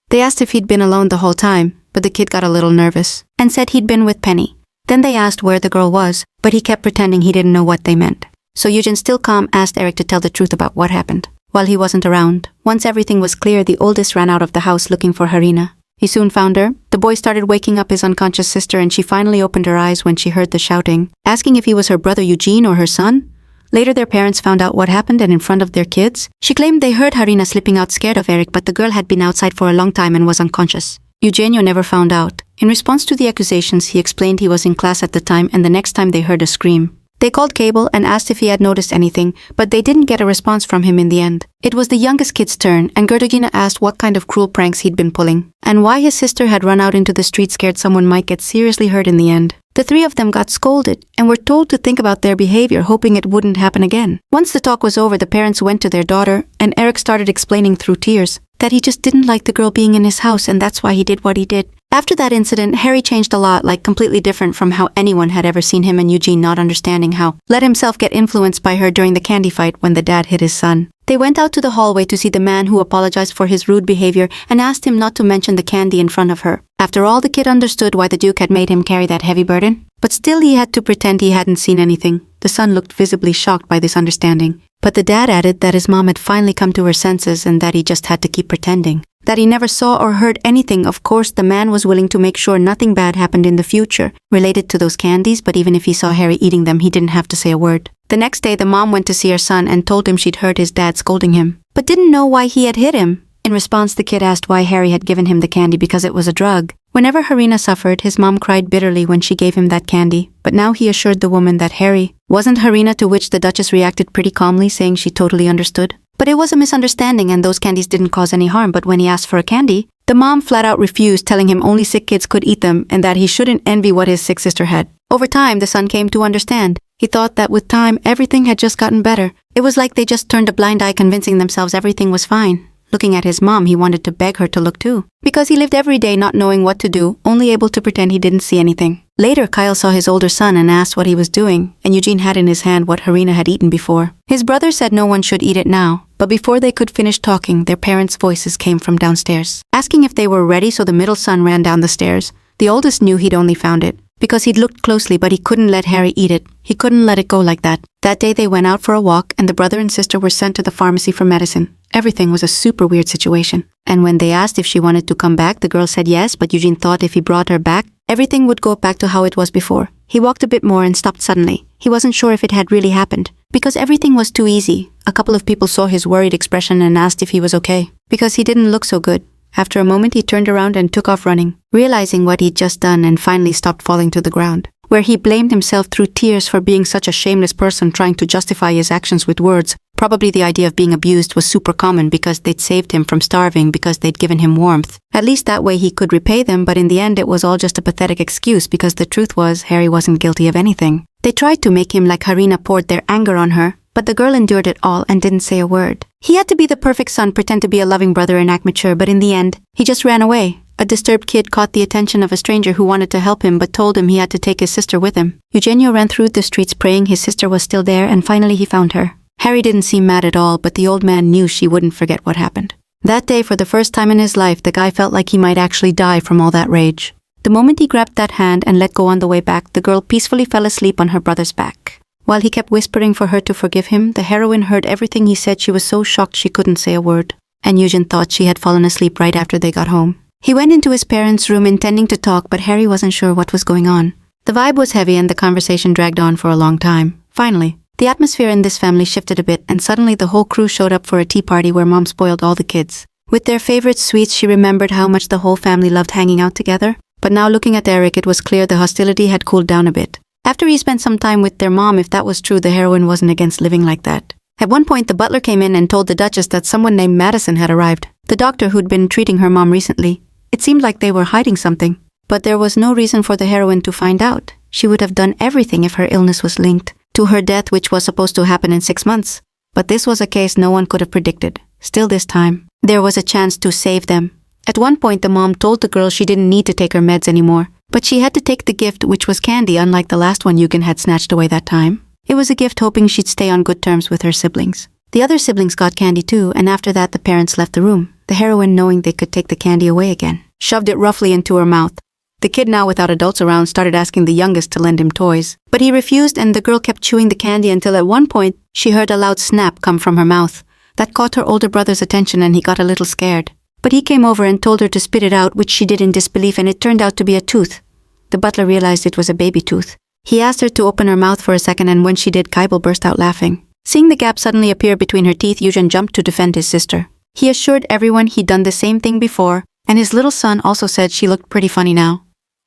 They asked if he'd been alone the whole time, but the kid got a little nervous and said he'd been with Penny. Then they asked where the girl was, but he kept pretending he didn't know what they meant. So Eugen, still calm, asked Eric to tell the truth about what happened. While he wasn't around, once everything was clear, the oldest ran out of the house looking for Harina. He soon found her. The boy started waking up his unconscious sister, and she finally opened her eyes when she heard the shouting, asking if he was her brother Eugene or her son. Later, their parents found out what happened, and in front of their kids, she claimed they heard Harina slipping out scared of Eric, but the girl had been outside for a long time and was unconscious. Eugenio never found out. In response to the accusations, he explained he was in class at the time, and the next time they heard a scream. They called Cable and asked if he had noticed anything, but they didn't get a response from him in the end. It was the youngest kid's turn, and Gertogina asked what kind of cruel pranks he'd been pulling, and why his sister had run out into the street scared someone might get seriously hurt in the end. The three of them got scolded and were told to think about their behavior, hoping it wouldn't happen again. Once the talk was over, the parents went to their daughter, and Eric started explaining through tears that he just didn't like the girl being in his house, and that's why he did what he did. After that incident, Harry changed a lot, like completely different from how anyone had ever seen him, and Eugene, not understanding how, let himself get influenced by her during the candy fight when the dad hit his son. They went out to the hallway to see the man who apologized for his rude behavior and asked him not to mention the candy in front of her. After all, the kid understood why the Duke had made him carry that heavy burden. But still, he had to pretend he hadn't seen anything. The son looked visibly shocked by this understanding. But the dad added that his mom had finally come to her senses and that he just had to keep pretending. That he never saw or heard anything. Of course, the man was willing to make sure nothing bad happened in the future related to those candies, but even if he saw Harry eating them, he didn't have to say a word. The next day, the mom went to see her son and told him she'd heard his dad scolding him, but didn't know why he had hit him. In response, the kid asked why Harry had given him the candy because it was a drug. Whenever Harina suffered, his mom cried bitterly when she gave him that candy, but now he assured the woman that Harry wasn't Harina, to which the Duchess reacted pretty calmly, saying she totally understood. But it was a misunderstanding and those candies didn't cause any harm, but when he asked for a candy, the mom flat out refused, telling him only sick kids could eat them and that he shouldn't envy what his sick sister had. Over time, the son came to understand. He thought that with time, everything had just gotten better. It was like they just turned a blind eye, convincing themselves everything was fine. Looking at his mom, he wanted to beg her to look too, because he lived every day not knowing what to do, only able to pretend he didn't see anything. Later, Kyle saw his older son and asked what he was doing, and Eugene had in his hand what Harina had eaten before. His brother said no one should eat it now, but before they could finish talking, their parents' voices came from downstairs, asking if they were ready, so the middle son ran down the stairs. The oldest knew he'd only found it, because he'd looked closely, but he couldn't let Harry eat it. He couldn't let it go like that. That day they went out for a walk, and the brother and sister were sent to the pharmacy for medicine. Everything was a super weird situation. And when they asked if she wanted to come back, the girl said yes, but Eugene thought if he brought her back, everything would go back to how it was before. He walked a bit more and stopped suddenly. He wasn't sure if it had really happened, because everything was too easy. A couple of people saw his worried expression and asked if he was okay, because he didn't look so good. After a moment he turned around and took off running, realizing what he'd just done and finally stopped falling to the ground, where he blamed himself through tears for being such a shameless person trying to justify his actions with words. Probably the idea of being abused was super common because they'd saved him from starving because they'd given him warmth. At least that way he could repay them, but in the end it was all just a pathetic excuse because the truth was Harry wasn't guilty of anything. They tried to make him like Harina poured their anger on her, but the girl endured it all and didn't say a word. He had to be the perfect son, pretend to be a loving brother and act mature, but in the end, he just ran away. A disturbed kid caught the attention of a stranger who wanted to help him but told him he had to take his sister with him. Eugenio ran through the streets praying his sister was still there, and finally he found her. Harry didn't seem mad at all, but the old man knew she wouldn't forget what happened. That day, for the first time in his life, the guy felt like he might actually die from all that rage. The moment he grabbed that hand and let go on the way back, the girl peacefully fell asleep on her brother's back. While he kept whispering for her to forgive him, the heroine heard everything he said. She was so shocked she couldn't say a word, and Eugen thought she had fallen asleep right after they got home. He went into his parents' room intending to talk, but Harry wasn't sure what was going on. The vibe was heavy and the conversation dragged on for a long time. Finally, the atmosphere in this family shifted a bit, and suddenly the whole crew showed up for a tea party where Mom spoiled all the kids. With their favorite sweets, she remembered how much the whole family loved hanging out together. But now looking at Eric, it was clear the hostility had cooled down a bit. After he spent some time with their mom, if that was true, the heroine wasn't against living like that. At one point, the butler came in and told the Duchess that someone named Madison had arrived, the doctor who'd been treating her mom recently. It seemed like they were hiding something, but there was no reason for the heroine to find out. She would have done everything if her illness was linked to her death, which was supposed to happen in 6 months. But this was a case no one could have predicted. Still, this time, there was a chance to save them. At one point, the mom told the girl she didn't need to take her meds anymore, but she had to take the gift, which was candy, unlike the last one Eugen had snatched away that time. It was a gift hoping she'd stay on good terms with her siblings. The other siblings got candy too, and after that the parents left the room. The heroine, knowing they could take the candy away again, shoved it roughly into her mouth. The kid, now without adults around, started asking the youngest to lend him toys, but he refused, and the girl kept chewing the candy until at one point she heard a loud snap come from her mouth. That caught her older brother's attention and he got a little scared. But he came over and told her to spit it out, which she did in disbelief, and it turned out to be a tooth. The butler realized it was a baby tooth. He asked her to open her mouth for a second, and when she did, Kybel burst out laughing. Seeing the gap suddenly appear between her teeth, Eugen jumped to defend his sister. He assured everyone he'd done the same thing before, and his little son also said she looked pretty funny now.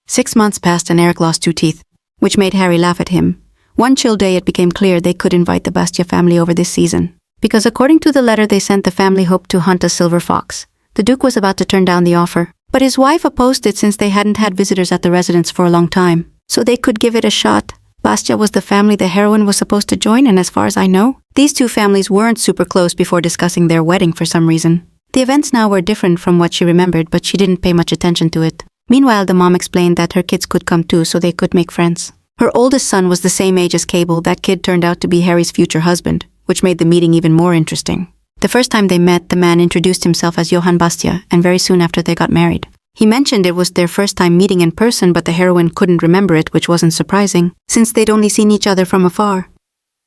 6 months passed and Eric lost 2 teeth, which made Harry laugh at him. One chill day it became clear they could invite the Bastia family over this season, because according to the letter they sent, the family hoped to hunt a silver fox. The Duke was about to turn down the offer, but his wife opposed it since they hadn't had visitors at the residence for a long time, so they could give it a shot. Bastia was the family the heroine was supposed to join, and as far as I know, these 2 families weren't super close before discussing their wedding for some reason. The events now were different from what she remembered, but she didn't pay much attention to it. Meanwhile, the mom explained that her kids could come too, so they could make friends. Her oldest son was the same age as Cable. That kid turned out to be Harry's future husband, which made the meeting even more interesting. The first time they met, the man introduced himself as Johann Bastia, and very soon after they got married. He mentioned it was their first time meeting in person, but the heroine couldn't remember it, which wasn't surprising, since they'd only seen each other from afar.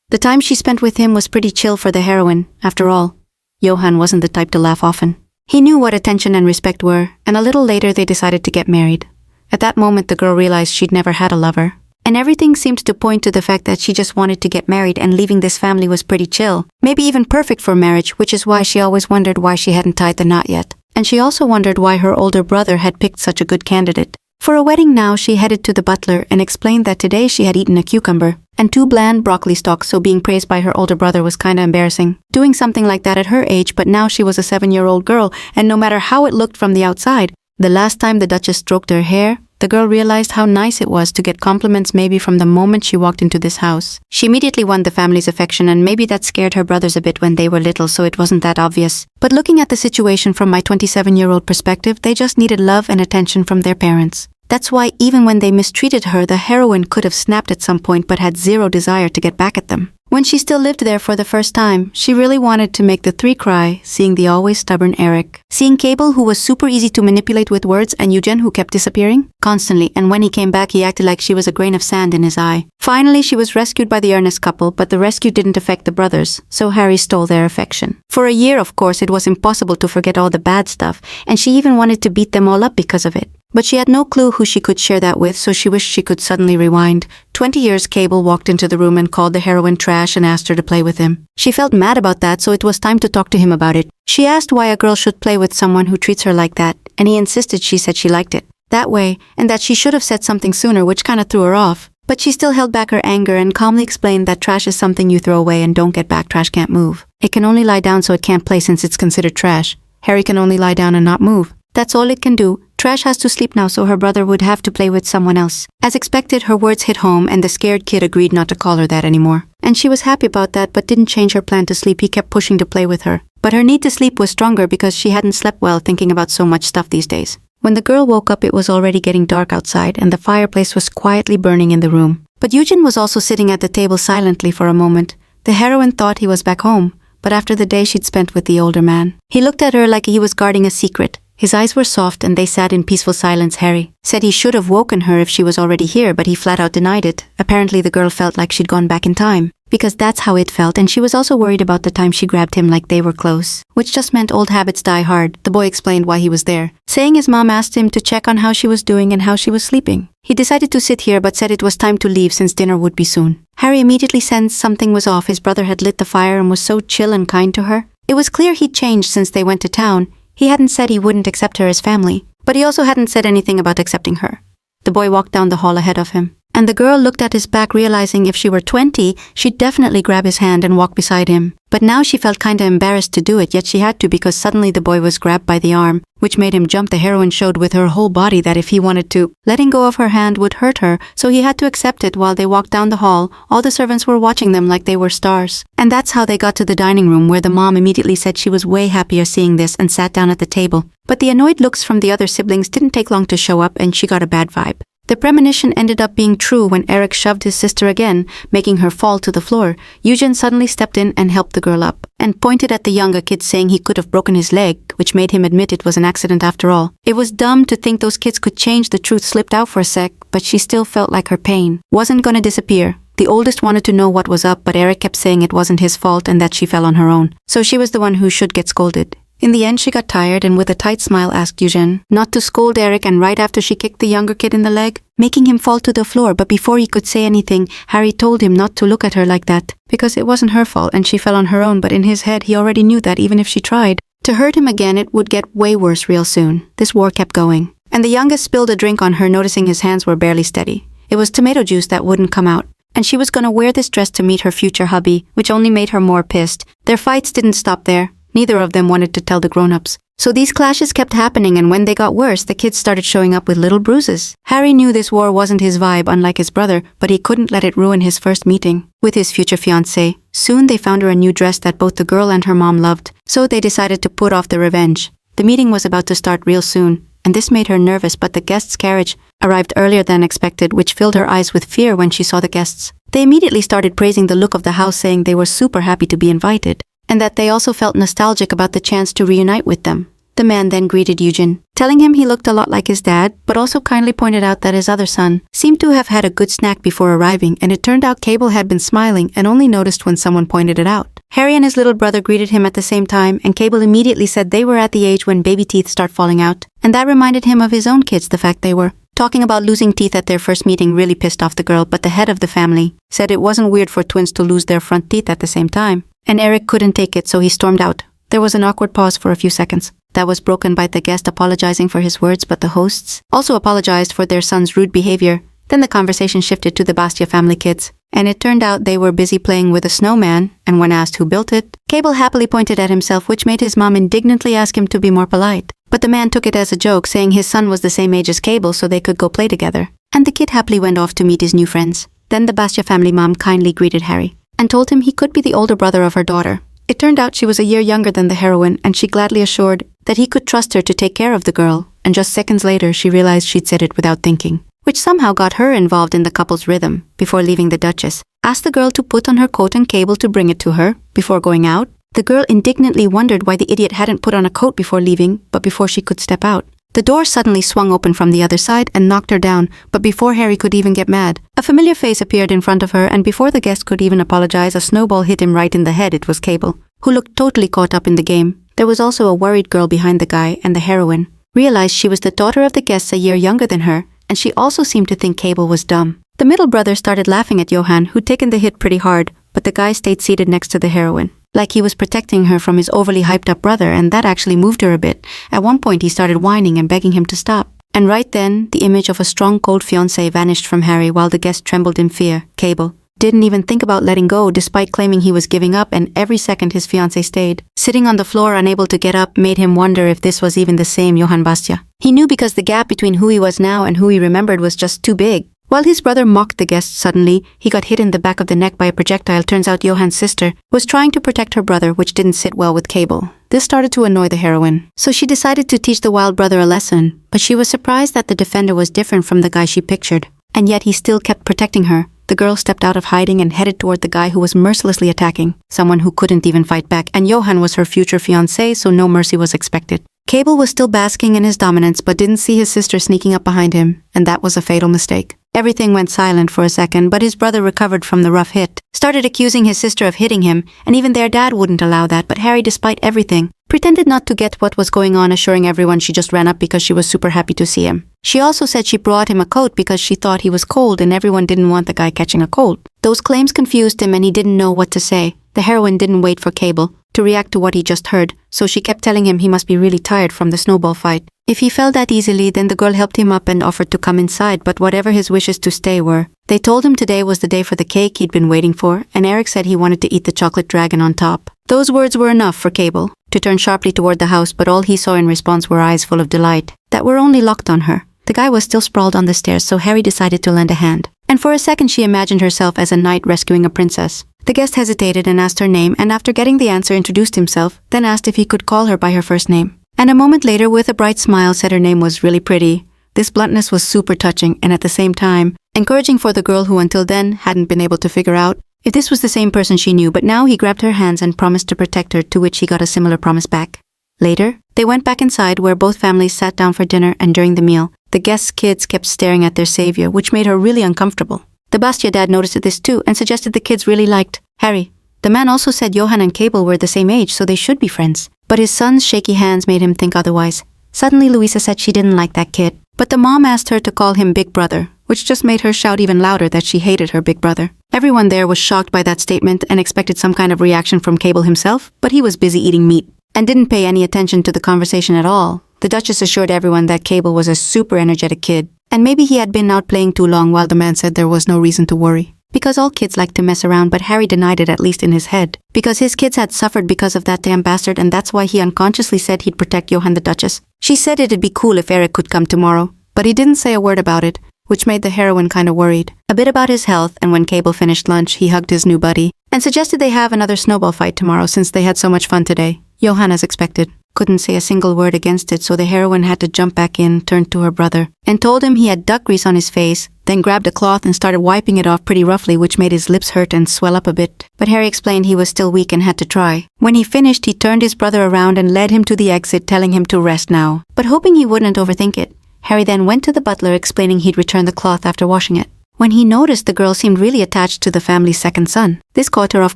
The time she spent with him was pretty chill for the heroine. After all, Johann wasn't the type to laugh often. He knew what attention and respect were, and a little later they decided to get married. At that moment, the girl realized she'd never had a lover, and everything seemed to point to the fact that she just wanted to get married, and leaving this family was pretty chill, maybe even perfect for marriage, which is why she always wondered why she hadn't tied the knot yet. And she also wondered why her older brother had picked such a good candidate. For a wedding now, she headed to the butler and explained that today she had eaten a cucumber and 2 bland broccoli stalks, so being praised by her older brother was kinda embarrassing. Doing something like that at her age, but now she was a 7-year-old girl, and no matter how it looked from the outside, the last time the Duchess stroked her hair, the girl realized how nice it was to get compliments maybe from the moment she walked into this house. She immediately won the family's affection, and maybe that scared her brothers a bit when they were little, so it wasn't that obvious. But looking at the situation from my 27-year-old perspective, they just needed love and attention from their parents. That's why even when they mistreated her, the heroine could have snapped at some point but had zero desire to get back at them. When she still lived there for the first time, she really wanted to make the 3 cry, seeing the always stubborn Eric, seeing Cable, who was super easy to manipulate with words, and Eugen, who kept disappearing constantly, and when he came back he acted like she was a grain of sand in his eye. Finally, she was rescued by the Ernest couple, but the rescue didn't affect the brothers, so Harry stole their affection. For a year, of course, it was impossible to forget all the bad stuff, and she even wanted to beat them all up because of it. But she had no clue who she could share that with, so she wished she could suddenly rewind. 20 years Cable walked into the room and called the heroine trash and asked her to play with him. She felt mad about that, so it was time to talk to him about it. She asked why a girl should play with someone who treats her like that, and he insisted she said she liked it that way, and that she should have said something sooner, which kinda threw her off. But she still held back her anger and calmly explained that trash is something you throw away and don't get back. Trash can't move. It can only lie down, so it can't play since it's considered trash. Harry can only lie down and not move. That's all it can do. Trash has to sleep now, so her brother would have to play with someone else. As expected, her words hit home and the scared kid agreed not to call her that anymore. And she was happy about that, but didn't change her plan to sleep. He kept pushing to play with her. But her need to sleep was stronger because she hadn't slept well thinking about so much stuff these days. When the girl woke up, it was already getting dark outside and the fireplace was quietly burning in the room. But Eugen was also sitting at the table silently for a moment. The heroine thought he was back home, but after the day she'd spent with the older man, he looked at her like he was guarding a secret. His eyes were soft and they sat in peaceful silence. Harry said he should have woken her if she was already here, but he flat out denied it. Apparently the girl felt like she'd gone back in time, because that's how it felt, and she was also worried about the time she grabbed him like they were close, which just meant old habits die hard. The boy explained why he was there, saying his mom asked him to check on how she was doing and how she was sleeping. He decided to sit here but said it was time to leave since dinner would be soon. Harry immediately sensed something was off. His brother had lit the fire and was so chill and kind to her. It was clear he'd changed since they went to town. He hadn't said he wouldn't accept her as family, but he also hadn't said anything about accepting her. The boy walked down the hall ahead of him, and the girl looked at his back, realizing if she were 20, she'd definitely grab his hand and walk beside him. But now she felt kinda embarrassed to do it, yet she had to because suddenly the boy was grabbed by the arm, which made him jump. The heroine showed with her whole body that if he wanted to, letting go of her hand would hurt her, so he had to accept it. While they walked down the hall, all the servants were watching them like they were stars. And that's how they got to the dining room, where the mom immediately said she was way happier seeing this and sat down at the table. But the annoyed looks from the other siblings didn't take long to show up, and she got a bad vibe. The premonition ended up being true when Eric shoved his sister again, making her fall to the floor. Eugen suddenly stepped in and helped the girl up, and pointed at the younger kid, saying he could have broken his leg, which made him admit it was an accident after all. It was dumb to think those kids could change. The truth slipped out for a sec, but she still felt like her pain wasn't gonna disappear. The oldest wanted to know what was up, but Eric kept saying it wasn't his fault and that she fell on her own, so she was the one who should get scolded. In the end, she got tired and with a tight smile asked Eugen not to scold Eric, and right after she kicked the younger kid in the leg, making him fall to the floor. But before he could say anything, Harry told him not to look at her like that, because it wasn't her fault and she fell on her own. But in his head, he already knew that even if she tried to hurt him again, it would get way worse real soon. This war kept going, and the youngest spilled a drink on her, noticing his hands were barely steady. It was tomato juice that wouldn't come out, and she was gonna wear this dress to meet her future hubby, which only made her more pissed. Their fights didn't stop there. Neither of them wanted to tell the grown-ups. So these clashes kept happening, and when they got worse, the kids started showing up with little bruises. Harry knew this war wasn't his vibe, unlike his brother, but he couldn't let it ruin his first meeting with his future fiancée. Soon they found her a new dress that both the girl and her mom loved, so they decided to put off the revenge. The meeting was about to start real soon, and this made her nervous, but the guests' carriage arrived earlier than expected, which filled her eyes with fear when she saw the guests. They immediately started praising the look of the house, saying they were super happy to be invited, and that they also felt nostalgic about the chance to reunite with them. The man then greeted Eugen, telling him he looked a lot like his dad, but also kindly pointed out that his other son seemed to have had a good snack before arriving, and it turned out Cable had been smiling and only noticed when someone pointed it out. Harry and his little brother greeted him at the same time, and Cable immediately said they were at the age when baby teeth start falling out, and that reminded him of his own kids. The fact they were talking about losing teeth at their first meeting really pissed off the girl, but the head of the family said it wasn't weird for twins to lose their front teeth at the same time. And Eric couldn't take it, so he stormed out. There was an awkward pause for a few seconds. That was broken by the guest apologizing for his words, but the hosts also apologized for their son's rude behavior. Then the conversation shifted to the Bastia family kids, and it turned out they were busy playing with a snowman, and when asked who built it, Cable happily pointed at himself, which made his mom indignantly ask him to be more polite. But the man took it as a joke, saying his son was the same age as Cable so they could go play together. And the kid happily went off to meet his new friends. Then the Bastia family mom kindly greeted Harry and told him he could be the older brother of her daughter. It turned out she was a year younger than the heroine, and she gladly assured that he could trust her to take care of the girl, and just seconds later she realized she'd said it without thinking, which somehow got her involved in the couple's rhythm. Before leaving, the Duchess asked the girl to put on her coat and Cable to bring it to her. Before going out, the girl indignantly wondered why the idiot hadn't put on a coat before leaving, but before she could step out, the door suddenly swung open from the other side and knocked her down, but before Harry could even get mad, a familiar face appeared in front of her, and before the guest could even apologize, a snowball hit him right in the head. It was Cable, who looked totally caught up in the game. There was also a worried girl behind the guy and the heroine, realized she was the daughter of the guests a year younger than her, and she also seemed to think Cable was dumb. The middle brother started laughing at Johan, who'd taken the hit pretty hard, but the guy stayed seated next to the heroine, like he was protecting her from his overly hyped up brother, and that actually moved her a bit. At one point he started whining and begging him to stop. And right then, the image of a strong cold fiancé vanished from Harry while the guest trembled in fear. Cable didn't even think about letting go despite claiming he was giving up, and every second his fiancé stayed. Sitting on the floor unable to get up made him wonder if this was even the same Johann Bastia. He knew because the gap between who he was now and who he remembered was just too big. While his brother mocked the guest, suddenly he got hit in the back of the neck by a projectile. Turns out Johann's sister was trying to protect her brother, which didn't sit well with Cable. This started to annoy the heroine, so she decided to teach the wild brother a lesson, but she was surprised that the defender was different from the guy she pictured, and yet he still kept protecting her. The girl stepped out of hiding and headed toward the guy who was mercilessly attacking, someone who couldn't even fight back, and Johann was her future fiancé, so no mercy was expected. Cable was still basking in his dominance but didn't see his sister sneaking up behind him, and that was a fatal mistake. Everything went silent for a second, but his brother recovered from the rough hit, started accusing his sister of hitting him, and even their dad wouldn't allow that, but Harry, despite everything, pretended not to get what was going on, assuring everyone she just ran up because she was super happy to see him. She also said she brought him a coat because she thought he was cold and everyone didn't want the guy catching a cold. Those claims confused him and he didn't know what to say. The heroine didn't wait for Cable to react to what he just heard, so she kept telling him he must be really tired from the snowball fight. If he fell that easily, then the girl helped him up and offered to come inside, but whatever his wishes to stay were. They told him today was the day for the cake he'd been waiting for, and Eric said he wanted to eat the chocolate dragon on top. Those words were enough for Cable to turn sharply toward the house, but all he saw in response were eyes full of delight that were only locked on her. The guy was still sprawled on the stairs, so Harry decided to lend a hand. And for a second she imagined herself as a knight rescuing a princess. The guest hesitated and asked her name, and after getting the answer introduced himself, then asked if he could call her by her first name. And a moment later, with a bright smile, said her name was really pretty. This bluntness was super touching and at the same time encouraging for the girl who until then hadn't been able to figure out if this was the same person she knew, but now he grabbed her hands and promised to protect her, to which he got a similar promise back. Later, they went back inside where both families sat down for dinner, and during the meal, the guests' kids kept staring at their savior, which made her really uncomfortable. The Bastia dad noticed this too and suggested the kids really liked Harry. The man also said Johann and Cable were the same age, so they should be friends. But his son's shaky hands made him think otherwise. Suddenly Louisa said she didn't like that kid, but the mom asked her to call him Big Brother, which just made her shout even louder that she hated her big brother. Everyone there was shocked by that statement and expected some kind of reaction from Cable himself, but he was busy eating meat and didn't pay any attention to the conversation at all. The Duchess assured everyone that Cable was a super energetic kid, and maybe he had been out playing too long, while the man said there was no reason to worry, because all kids like to mess around, but Harry denied it, at least in his head, because his kids had suffered because of that damn bastard, and that's why he unconsciously said he'd protect Johann the Duchess. She said it'd be cool if Eric could come tomorrow, but he didn't say a word about it, which made the heroine kinda worried. A bit about his health, and when Cable finished lunch, he hugged his new buddy and suggested they have another snowball fight tomorrow since they had so much fun today. Johann, as expected, couldn't say a single word against it, so the heroine had to jump back in, turned to her brother, and told him he had duck grease on his face, then grabbed a cloth and started wiping it off pretty roughly, which made his lips hurt and swell up a bit. But Harry explained he was still weak and had to try. When he finished, he turned his brother around and led him to the exit, telling him to rest now, but hoping he wouldn't overthink it. Harry then went to the butler, explaining he'd return the cloth after washing it, when he noticed the girl seemed really attached to the family's second son. This caught her off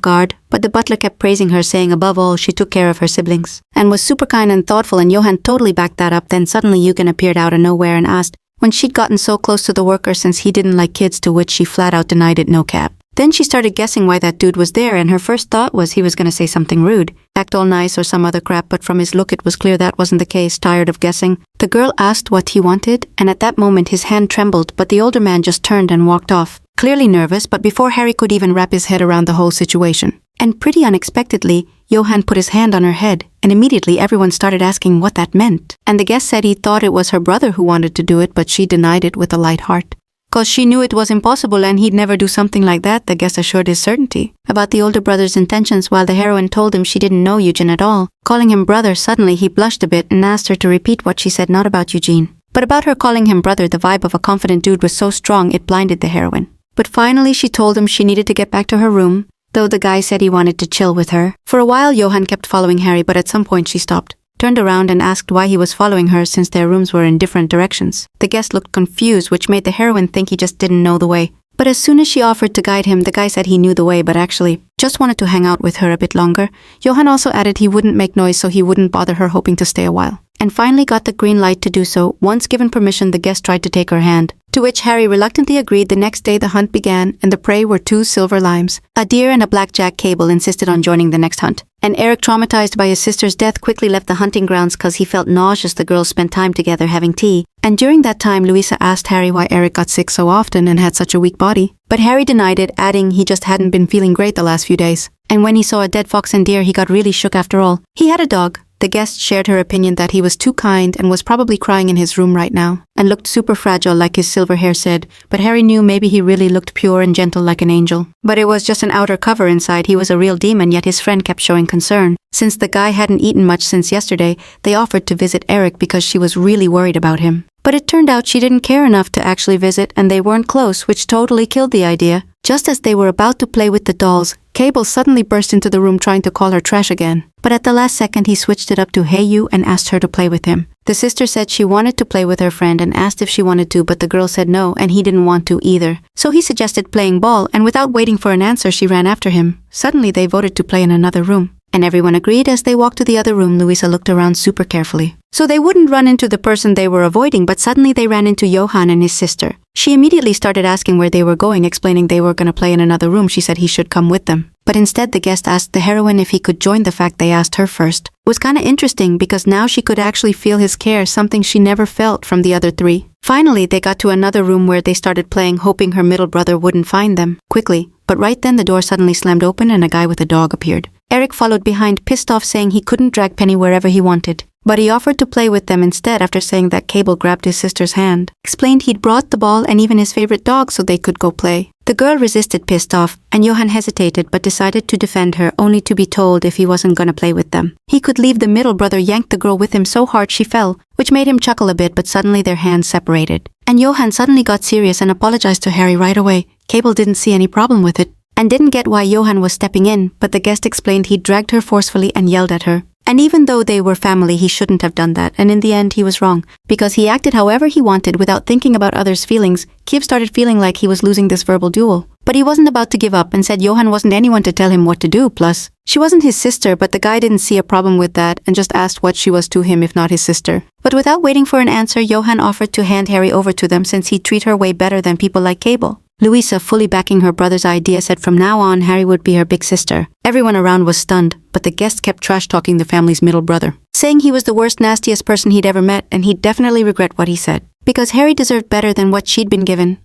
guard, but the butler kept praising her, saying above all she took care of her siblings and was super kind and thoughtful, and Johann totally backed that up. Then suddenly Eugen appeared out of nowhere and asked when she'd gotten so close to the worker since he didn't like kids, to which she flat out denied it, no cap. Then she started guessing why that dude was there, and her first thought was he was gonna say something rude, act all nice or some other crap, but from his look it was clear that wasn't the case. Tired of guessing, the girl asked what he wanted, and at that moment his hand trembled, but the older man just turned and walked off, clearly nervous, but before Harry could even wrap his head around the whole situation. And pretty unexpectedly, Johann put his hand on her head, and immediately everyone started asking what that meant. And the guest said he thought it was her brother who wanted to do it, but she denied it with a light heart. 'Cause she knew it was impossible and he'd never do something like that, the guest assured his certainty about the older brother's intentions, while the heroine told him she didn't know Eugene at all. Calling him brother, suddenly he blushed a bit and asked her to repeat what she said, not about Eugene, but about her calling him brother. The vibe of a confident dude was so strong it blinded the heroine. But finally she told him she needed to get back to her room, though the guy said he wanted to chill with her. For a while Johann kept following Harry, but at some point she stopped, turned around and asked why he was following her since their rooms were in different directions. The guest looked confused, which made the heroine think he just didn't know the way. But as soon as she offered to guide him, the guy said he knew the way but actually just wanted to hang out with her a bit longer. Johann also added he wouldn't make noise so he wouldn't bother her, hoping to stay a while. and finally got the green light to do so. Once given permission, the guest tried to take her hand, to which Harry reluctantly agreed. The next day the hunt began, and the prey were 2 silver limes. A deer and a blackjack. Cable insisted on joining the next hunt, and Eric, traumatized by his sister's death, quickly left the hunting grounds cause he felt nauseous. The girls spent time together having tea, and during that time Louisa asked Harry why Eric got sick so often and had such a weak body. But Harry denied it, adding he just hadn't been feeling great the last few days. And when he saw a dead fox and deer, he got really shook after all. He had a dog. The guest shared her opinion that he was too kind and was probably crying in his room right now, and looked super fragile like his silver hair said, but Harry knew maybe he really looked pure and gentle like an angel. But it was just an outer cover. Inside he was a real demon, yet his friend kept showing concern. Since the guy hadn't eaten much since yesterday, they offered to visit Eric because she was really worried about him. But it turned out she didn't care enough to actually visit, and they weren't close, which totally killed the idea. Just as they were about to play with the dolls, Cable suddenly burst into the room trying to call her trash again. But at the last second he switched it up to "Hey you" and asked her to play with him. The sister said she wanted to play with her friend and asked if she wanted to, but the girl said no and he didn't want to either. So he suggested playing ball, and without waiting for an answer she ran after him. Suddenly they voted to play in another room, and everyone agreed. As they walked to the other room, Louisa looked around super carefully, so they wouldn't run into the person they were avoiding, but suddenly they ran into Johan and his sister. She immediately started asking where they were going, explaining they were going to play in another room. She said he should come with them. But instead the guest asked the heroine if he could join. The fact they asked her first was kinda interesting because now she could actually feel his care, something she never felt from the other 3. Finally they got to another room where they started playing, hoping her middle brother wouldn't find them quickly. But right then the door suddenly slammed open and a guy with a dog appeared. Eric followed behind, pissed off, saying he couldn't drag Penny wherever he wanted. But he offered to play with them instead after saying that Cable grabbed his sister's hand, explained he'd brought the ball and even his favorite dog so they could go play. The girl resisted, pissed off, and Johan hesitated but decided to defend her, only to be told if he wasn't gonna play with them he could leave. The middle brother yanked the girl with him so hard she fell, which made him chuckle a bit, but suddenly their hands separated. And Johan suddenly got serious and apologized to Harry right away. Cable didn't see any problem with it, and didn't get why Johan was stepping in, but the guest explained he'd dragged her forcefully and yelled at her. And even though they were family, he shouldn't have done that, and in the end he was wrong, because he acted however he wanted without thinking about others' feelings. Kiev started feeling like he was losing this verbal duel. But he wasn't about to give up and said Johan wasn't anyone to tell him what to do, plus she wasn't his sister, but the guy didn't see a problem with that and just asked what she was to him if not his sister. But without waiting for an answer, Johan offered to hand Harry over to them since he'd treat her way better than people like Cable. Louisa, fully backing her brother's idea, said from now on Harry would be her big sister. Everyone around was stunned, but the guest kept trash-talking the family's middle brother, saying he was the worst, nastiest person he'd ever met and he'd definitely regret what he said, because Harry deserved better than what she'd been given.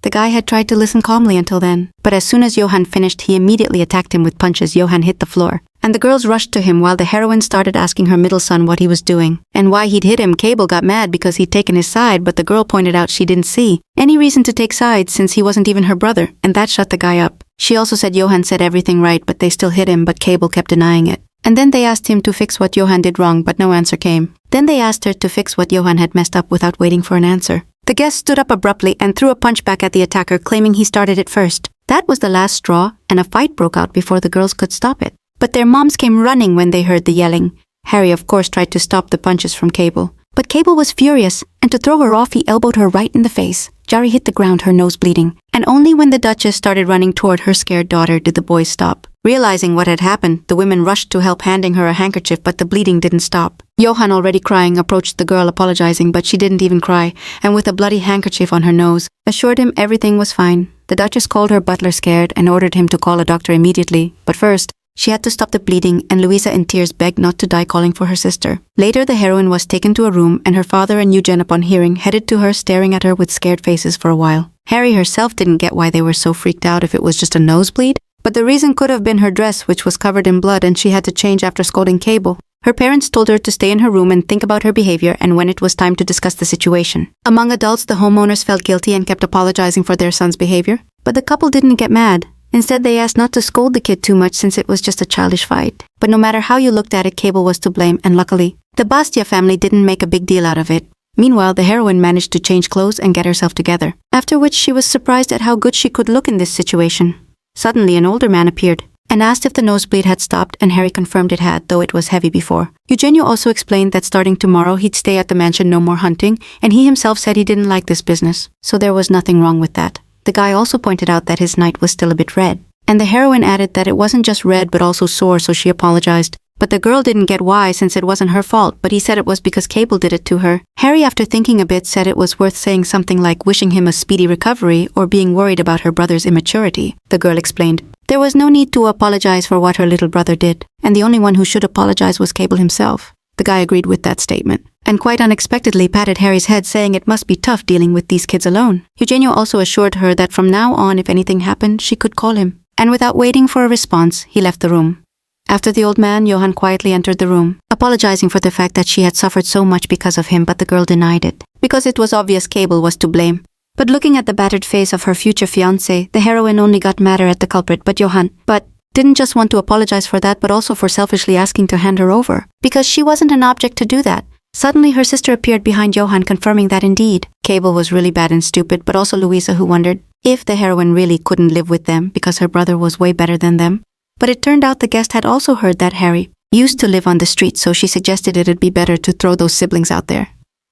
The guy had tried to listen calmly until then, but as soon as Johan finished, he immediately attacked him with punches. Johan hit the floor, and the girls rushed to him while the heroine started asking her middle son what he was doing and why he'd hit him. Cable got mad because he'd taken his side, but the girl pointed out she didn't see any reason to take sides since he wasn't even her brother, and that shut the guy up. She also said Johan said everything right, but they still hit him, but Cable kept denying it. And then they asked him to fix what Johan did wrong, but no answer came. Then they asked her to fix what Johan had messed up without waiting for an answer. The guest stood up abruptly and threw a punch back at the attacker, claiming he started it first. That was the last straw, and a fight broke out before the girls could stop it. But their moms came running when they heard the yelling. Harry, of course, tried to stop the punches from Cable, but Cable was furious, and to throw her off, he elbowed her right in the face. Jari hit the ground, her nose bleeding, and only when the Duchess started running toward her scared daughter did the boys stop. Realizing what had happened, the women rushed to help, handing her a handkerchief, but the bleeding didn't stop. Johan, already crying, approached the girl apologizing, but she didn't even cry, and with a bloody handkerchief on her nose, assured him everything was fine. The Duchess called her butler scared and ordered him to call a doctor immediately, but first, she had to stop the bleeding, and Louisa in tears begged not to die, calling for her sister. Later the heroine was taken to a room, and her father and Eugen, upon hearing, headed to her, staring at her with scared faces for a while. Harry herself didn't get why they were so freaked out if it was just a nosebleed, but the reason could have been her dress, which was covered in blood, and she had to change after scolding Cable. Her parents told her to stay in her room and think about her behavior and when it was time to discuss the situation. Among adults, the homeowners felt guilty and kept apologizing for their son's behavior, but the couple didn't get mad. Instead, they asked not to scold the kid too much since it was just a childish fight. But no matter how you looked at it, Cable was to blame, and luckily, the Bastia family didn't make a big deal out of it. Meanwhile, the heroine managed to change clothes and get herself together, after which she was surprised at how good she could look in this situation. Suddenly, an older man appeared and asked if the nosebleed had stopped, and Harry confirmed it had, though it was heavy before. Eugenio also explained that starting tomorrow he'd stay at the mansion, no more hunting, and he himself said he didn't like this business, so there was nothing wrong with that. The guy also pointed out that his night was still a bit red, and the heroine added that it wasn't just red but also sore, so she apologized. But the girl didn't get why since it wasn't her fault, but he said it was because Cable did it to her. Harry, after thinking a bit, said it was worth saying something like wishing him a speedy recovery or being worried about her brother's immaturity. The girl explained. There was no need to apologize for what her little brother did, and the only one who should apologize was Cable himself. The guy agreed with that statement, and quite unexpectedly patted Harry's head, saying it must be tough dealing with these kids alone. Eugenio also assured her that from now on, if anything happened, she could call him. And without waiting for a response, he left the room. After the old man, Johan quietly entered the room, apologizing for the fact that she had suffered so much because of him, but the girl denied it, because it was obvious Cable was to blame. But looking at the battered face of her future fiancé, the heroine only got madder at the culprit, but Johan, didn't just want to apologize for that, but also for selfishly asking to hand her over, because she wasn't an object to do that. Suddenly, her sister appeared behind Johan, confirming that indeed, Cable was really bad and stupid, but also Louisa, who wondered if the heroine really couldn't live with them because her brother was way better than them. But it turned out the guest had also heard that Harry used to live on the street, so she suggested it'd be better to throw those siblings out there.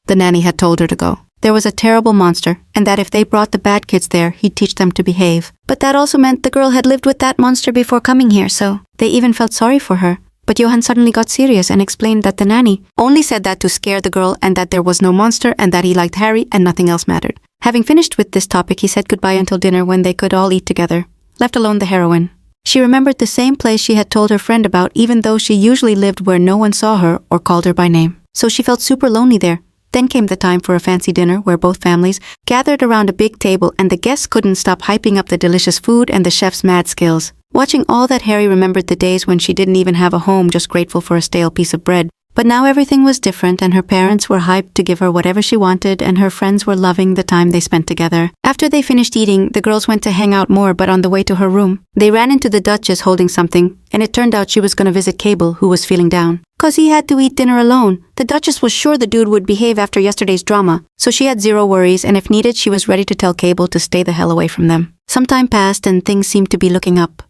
The nanny had told her to go. There was a terrible monster, and that if they brought the bad kids there, he'd teach them to behave. But that also meant the girl had lived with that monster before coming here, so they even felt sorry for her. But Johan suddenly got serious and explained that the nanny only said that to scare the girl and that there was no monster and that he liked Harry and nothing else mattered. Having finished with this topic, he said goodbye until dinner when they could all eat together, left alone the heroine. She remembered the same place she had told her friend about, even though she usually lived where no one saw her or called her by name. So she felt super lonely there. Then came the time for a fancy dinner where both families gathered around a big table and the guests couldn't stop hyping up the delicious food and the chef's mad skills. Watching all that, Harry remembered the days when she didn't even have a home, just grateful for a stale piece of bread. But now everything was different, and her parents were hyped to give her whatever she wanted, and her friends were loving the time they spent together. After they finished eating, the girls went to hang out more, but on the way to her room, they ran into the Duchess holding something, and it turned out she was going to visit Cable, who was feeling down. 'Cause he had to eat dinner alone. The Duchess was sure the dude would behave after yesterday's drama, so she had zero worries, and if needed, she was ready to tell Cable to stay the hell away from them. Some time passed, and things seemed to be looking up.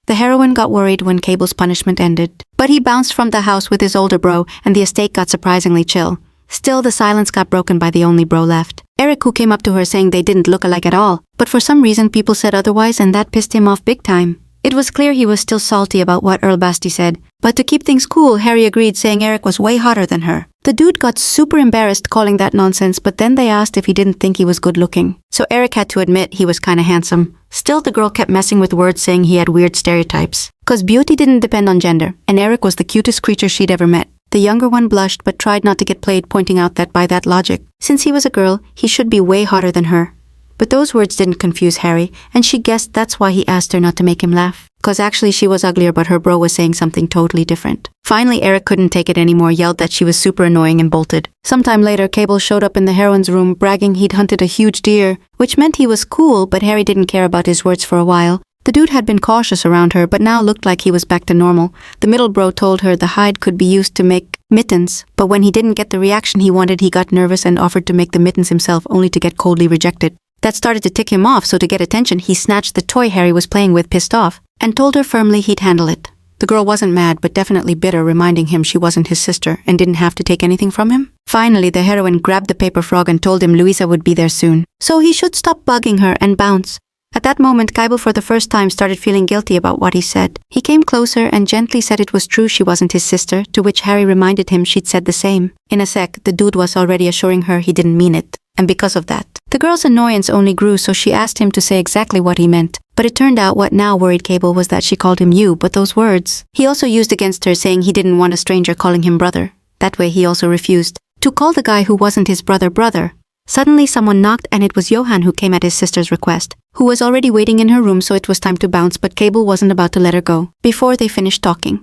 The heroine got worried when Cable's punishment ended, but he bounced from the house with his older bro, and the estate got surprisingly chill. Still, the silence got broken by the only bro left, Eric, who came up to her saying they didn't look alike at all, but for some reason people said otherwise, and that pissed him off big time. It was clear he was still salty about what Earl Basti said, but to keep things cool, Harry agreed, saying Eric was way hotter than her. The dude got super embarrassed calling that nonsense, but then they asked if he didn't think he was good looking. So Eric had to admit he was kinda handsome. Still, the girl kept messing with words, saying he had weird stereotypes. 'Cause beauty didn't depend on gender, and Eric was the cutest creature she'd ever met. The younger one blushed but tried not to get played, pointing out that by that logic, since he was a girl, he should be way hotter than her. But those words didn't confuse Harry, and she guessed that's why he asked her not to make him laugh. 'Cause actually she was uglier, but her bro was saying something totally different. Finally, Eric couldn't take it anymore, yelled that she was super annoying, and bolted. Sometime later, Cable showed up in the heroine's room, bragging he'd hunted a huge deer, which meant he was cool, but Harry didn't care about his words for a while. The dude had been cautious around her, but now looked like he was back to normal. The middle bro told her the hide could be used to make mittens, but when he didn't get the reaction he wanted, he got nervous and offered to make the mittens himself, only to get coldly rejected. That started to tick him off, so to get attention, he snatched the toy Harry was playing with, pissed off, and told her firmly he'd handle it. The girl wasn't mad, but definitely bitter, reminding him she wasn't his sister and didn't have to take anything from him. Finally, the heroine grabbed the paper frog and told him Louisa would be there soon, so he should stop bugging her and bounce. At that moment, Cable for the first time started feeling guilty about what he said. He came closer and gently said it was true she wasn't his sister, to which Harry reminded him she'd said the same. In a sec, the dude was already assuring her he didn't mean it, and because of that, the girl's annoyance only grew, so she asked him to say exactly what he meant. But it turned out what now worried Cable was that she called him you, but those words he also used against her, saying he didn't want a stranger calling him brother. That way he also refused to call the guy who wasn't his brother brother. Suddenly someone knocked, and it was Johan, who came at his sister's request, who was already waiting in her room, so it was time to bounce, but Cable wasn't about to let her go before they finished talking.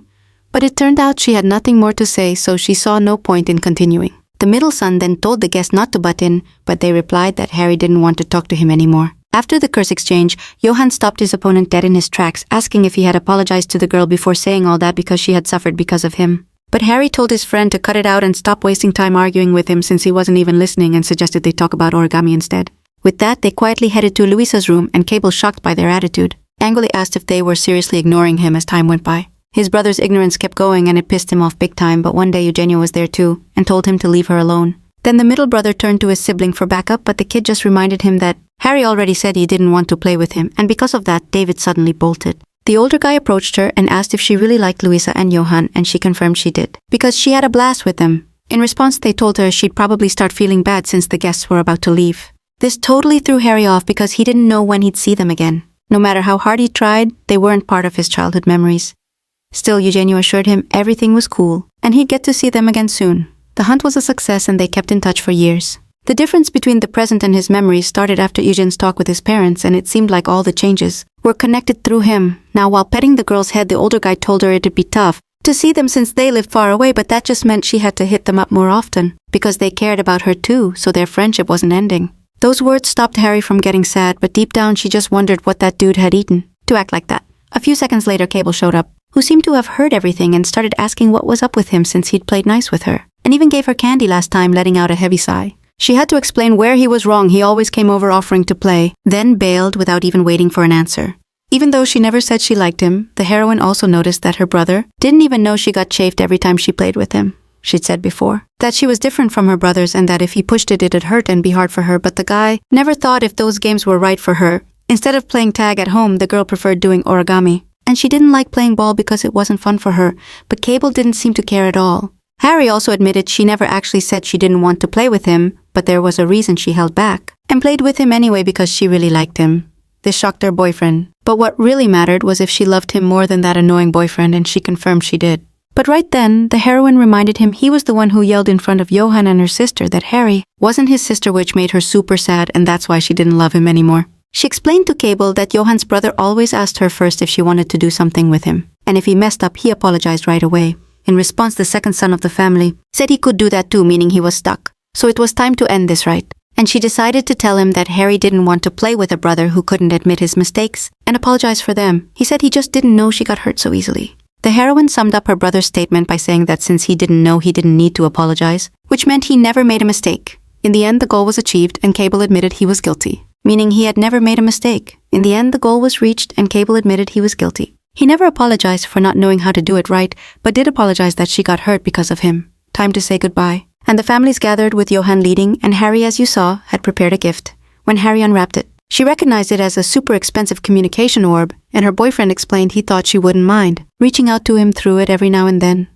But it turned out she had nothing more to say, so she saw no point in continuing. The middle son then told the guests not to butt in, but they replied that Harry didn't want to talk to him anymore. After the curse exchange, Johan stopped his opponent dead in his tracks, asking if he had apologized to the girl before saying all that because she had suffered because of him. But Harry told his friend to cut it out and stop wasting time arguing with him, since he wasn't even listening, and suggested they talk about origami instead. With that, they quietly headed to Louisa's room, and Cable, shocked by their attitude, angrily asked if they were seriously ignoring him as time went by. His brother's ignorance kept going, and it pissed him off big time, but one day Eugenia was there too, and told him to leave her alone. Then the middle brother turned to his sibling for backup, but the kid just reminded him that Harry already said he didn't want to play with him, and because of that, David suddenly bolted. The older guy approached her and asked if she really liked Louisa and Johan, and she confirmed she did, because she had a blast with them. In response, they told her she'd probably start feeling bad since the guests were about to leave. This totally threw Harry off because he didn't know when he'd see them again. No matter how hard he tried, they weren't part of his childhood memories. Still, Eugenio assured him everything was cool, and he'd get to see them again soon. The hunt was a success and they kept in touch for years. The difference between the present and his memories started after Eugene's talk with his parents, and it seemed like all the changes were connected through him. Now, while petting the girl's head, the older guy told her it'd be tough to see them since they lived far away, but that just meant she had to hit them up more often, because they cared about her too, so their friendship wasn't ending. Those words stopped Harry from getting sad, but deep down she just wondered what that dude had eaten to act like that. A few seconds later, Cable showed up, who seemed to have heard everything and started asking what was up with him since he'd played nice with her, and even gave her candy last time, letting out a heavy sigh. She had to explain where he was wrong. He always came over offering to play, then bailed without even waiting for an answer. Even though she never said she liked him, the heroine also noticed that her brother didn't even know she got chafed every time she played with him. She'd said before that she was different from her brothers and that if he pushed it, it'd hurt and be hard for her, but the guy never thought if those games were right for her. Instead of playing tag at home, the girl preferred doing origami. And she didn't like playing ball because it wasn't fun for her, but Cable didn't seem to care at all. Harry also admitted she never actually said she didn't want to play with him, but there was a reason she held back, and played with him anyway because she really liked him. This shocked her boyfriend, but what really mattered was if she loved him more than that annoying boyfriend, and she confirmed she did. But right then, the heroine reminded him he was the one who yelled in front of Johan and her sister that Harry wasn't his sister, which made her super sad, and that's why she didn't love him anymore. She explained to Cable that Johan's brother always asked her first if she wanted to do something with him, and if he messed up, he apologized right away. In response, the second son of the family said he could do that too, meaning he was stuck. So it was time to end this right. And she decided to tell him that Harry didn't want to play with a brother who couldn't admit his mistakes and apologize for them. He said he just didn't know she got hurt so easily. The heroine summed up her brother's statement by saying that since he didn't know, he didn't need to apologize, which meant he never made a mistake. In the end, the goal was achieved and Cable admitted he was guilty, meaning he had never made a mistake. In the end, the goal was reached and Cable admitted he was guilty. He never apologized for not knowing how to do it right, but did apologize that she got hurt because of him. Time to say goodbye. And the families gathered with Johan leading, and Harry, as you saw, had prepared a gift. When Harry unwrapped it, she recognized it as a super expensive communication orb, and her boyfriend explained he thought she wouldn't mind reaching out to him through it every now and then.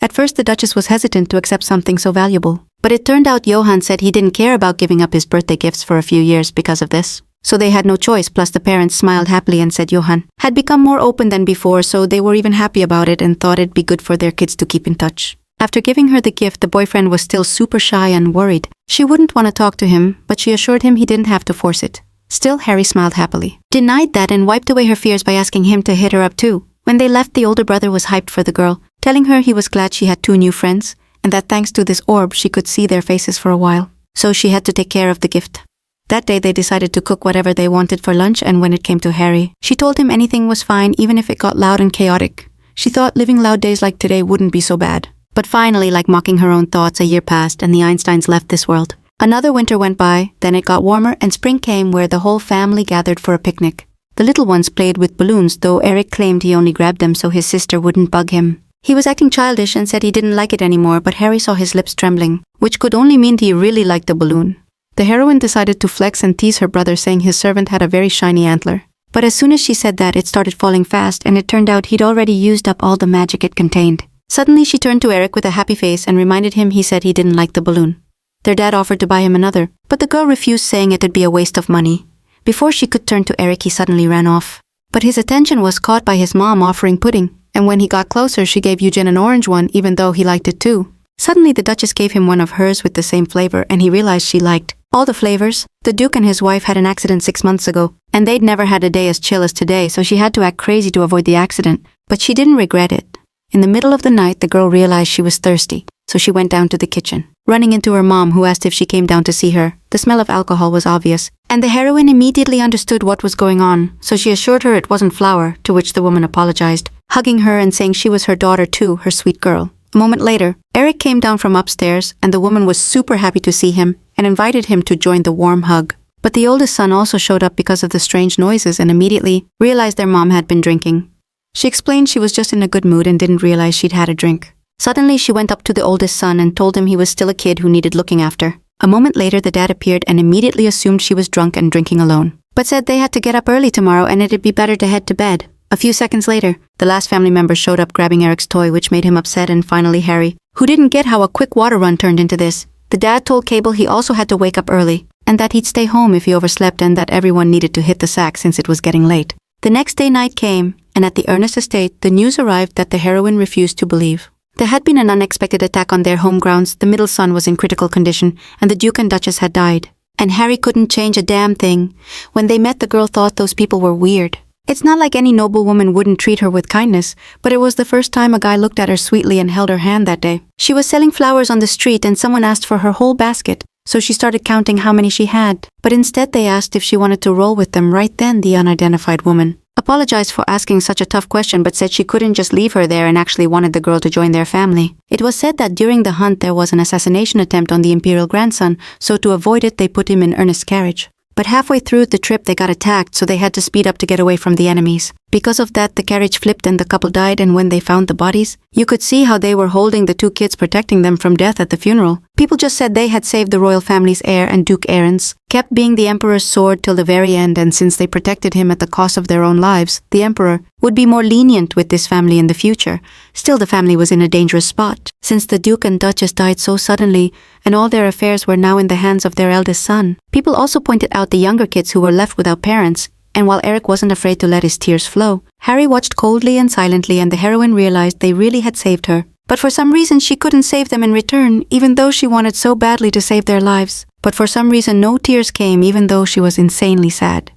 At first, the Duchess was hesitant to accept something so valuable, but it turned out Johan said he didn't care about giving up his birthday gifts for a few years because of this. So they had no choice, plus the parents smiled happily and said Johan had become more open than before, so they were even happy about it and thought it'd be good for their kids to keep in touch. After giving her the gift, the boyfriend was still super shy and worried. She wouldn't want to talk to him, but she assured him he didn't have to force it. Still, Harry smiled happily, denied that, and wiped away her fears by asking him to hit her up too. When they left, the older brother was hyped for the girl, telling her he was glad she had 2 new friends, and that thanks to this orb she could see their faces for a while. So she had to take care of the gift. That day they decided to cook whatever they wanted for lunch, and when it came to Harry, she told him anything was fine even if it got loud and chaotic. She thought living loud days like today wouldn't be so bad. But finally, like mocking her own thoughts, a year passed and the Einsteins left this world. Another winter went by, then it got warmer and spring came where the whole family gathered for a picnic. The little ones played with balloons, though Eric claimed he only grabbed them so his sister wouldn't bug him. He was acting childish and said he didn't like it anymore, but Harry saw his lips trembling, which could only mean he really liked the balloon. The heroine decided to flex and tease her brother, saying his servant had a very shiny antler. But as soon as she said that, it started falling fast, and it turned out he'd already used up all the magic it contained. Suddenly she turned to Eric with a happy face and reminded him he said he didn't like the balloon. Their dad offered to buy him another, but the girl refused, saying it'd be a waste of money. Before she could turn to Eric, he suddenly ran off. But his attention was caught by his mom offering pudding, and when he got closer, she gave Eugene an orange one even though he liked it too. Suddenly the Duchess gave him one of hers with the same flavor, and he realized she liked all the flavors. The Duke and his wife had an accident 6 months ago, and they'd never had a day as chill as today, so she had to act crazy to avoid the accident, but she didn't regret it. In the middle of the night, the girl realized she was thirsty, so she went down to the kitchen, running into her mom, who asked if she came down to see her. The smell of alcohol was obvious, and the heroine immediately understood what was going on, so she assured her it wasn't flour, to which the woman apologized, hugging her and saying she was her daughter too, her sweet girl. A moment later, Eric came down from upstairs, and the woman was super happy to see him and invited him to join the warm hug. But the oldest son also showed up because of the strange noises and immediately realized their mom had been drinking. She explained she was just in a good mood and didn't realize she'd had a drink. Suddenly, she went up to the oldest son and told him he was still a kid who needed looking after. A moment later, the dad appeared and immediately assumed she was drunk and drinking alone, but said they had to get up early tomorrow and it'd be better to head to bed. A few seconds later, the last family member showed up grabbing Eric's toy, which made him upset, and finally Harry, who didn't get how a quick water run turned into this. The dad told Cable he also had to wake up early, and that he'd stay home if he overslept, and that everyone needed to hit the sack since it was getting late. The next day night came, and at the Ernest estate, the news arrived that the heroine refused to believe. There had been an unexpected attack on their home grounds, the middle son was in critical condition, and the Duke and Duchess had died. And Harry couldn't change a damn thing. When they met, the girl thought those people were weird. It's not like any noble woman wouldn't treat her with kindness, but it was the first time a guy looked at her sweetly and held her hand that day. She was selling flowers on the street and someone asked for her whole basket, so she started counting how many she had. But instead they asked if she wanted to roll with them. Right then, the unidentified woman apologized for asking such a tough question, but said she couldn't just leave her there and actually wanted the girl to join their family. It was said that during the hunt there was an assassination attempt on the imperial grandson, so to avoid it they put him in Ernest's carriage. But halfway through the trip they got attacked, so they had to speed up to get away from the enemies. Because of that, the carriage flipped and the couple died, and when they found the bodies, you could see how they were holding the two kids, protecting them from death at the funeral. People just said they had saved the royal family's heir, and Duke Ernest kept being the emperor's sword till the very end, and since they protected him at the cost of their own lives, the emperor would be more lenient with this family in the future. Still, the family was in a dangerous spot, since the Duke and Duchess died so suddenly, and all their affairs were now in the hands of their eldest son. People also pointed out the younger kids who were left without parents, and while Eric wasn't afraid to let his tears flow, Harry watched coldly and silently, and the heroine realized they really had saved her. But for some reason she couldn't save them in return, even though she wanted so badly to save their lives. But for some reason no tears came, even though she was insanely sad.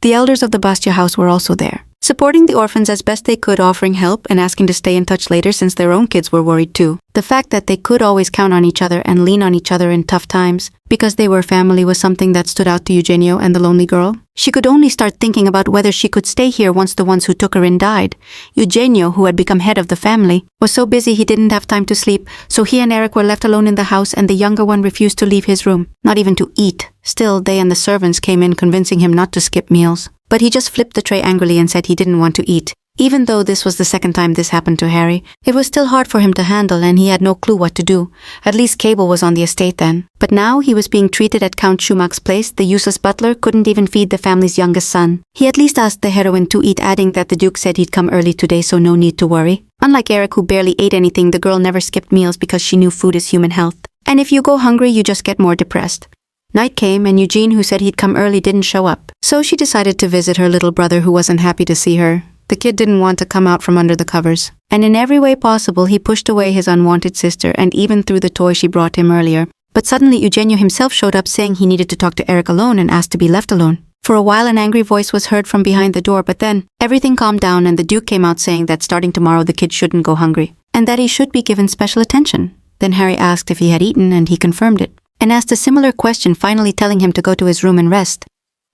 The elders of the Bastia house were also there, supporting the orphans as best they could, offering help and asking to stay in touch later since their own kids were worried too. The fact that they could always count on each other and lean on each other in tough times, because they were family, was something that stood out to Eugenio and the lonely girl. She could only start thinking about whether she could stay here once the ones who took her in died. Eugenio, who had become head of the family, was so busy he didn't have time to sleep, so he and Eric were left alone in the house, and the younger one refused to leave his room, not even to eat. Still, they and the servants came in convincing him not to skip meals. But he just flipped the tray angrily and said he didn't want to eat. Even though this was the second time this happened to Harry, it was still hard for him to handle, and he had no clue what to do. At least Cable was on the estate then. But now he was being treated at Count Schumach's place. The useless butler couldn't even feed the family's youngest son. He at least asked the heroine to eat, adding that the Duke said he'd come early today, so no need to worry. Unlike Eric, who barely ate anything, the girl never skipped meals because she knew food is human health. And if you go hungry, you just get more depressed. Night came, and Eugene, who said he'd come early, didn't show up. So she decided to visit her little brother, who wasn't happy to see her. The kid didn't want to come out from under the covers. And in every way possible, he pushed away his unwanted sister, and even threw the toy she brought him earlier. But suddenly Eugenio himself showed up, saying he needed to talk to Eric alone and asked to be left alone. For a while an angry voice was heard from behind the door, but then everything calmed down, and the Duke came out saying that starting tomorrow the kid shouldn't go hungry, and that he should be given special attention. Then Harry asked if he had eaten, and he confirmed it, and asked a similar question, finally telling him to go to his room and rest.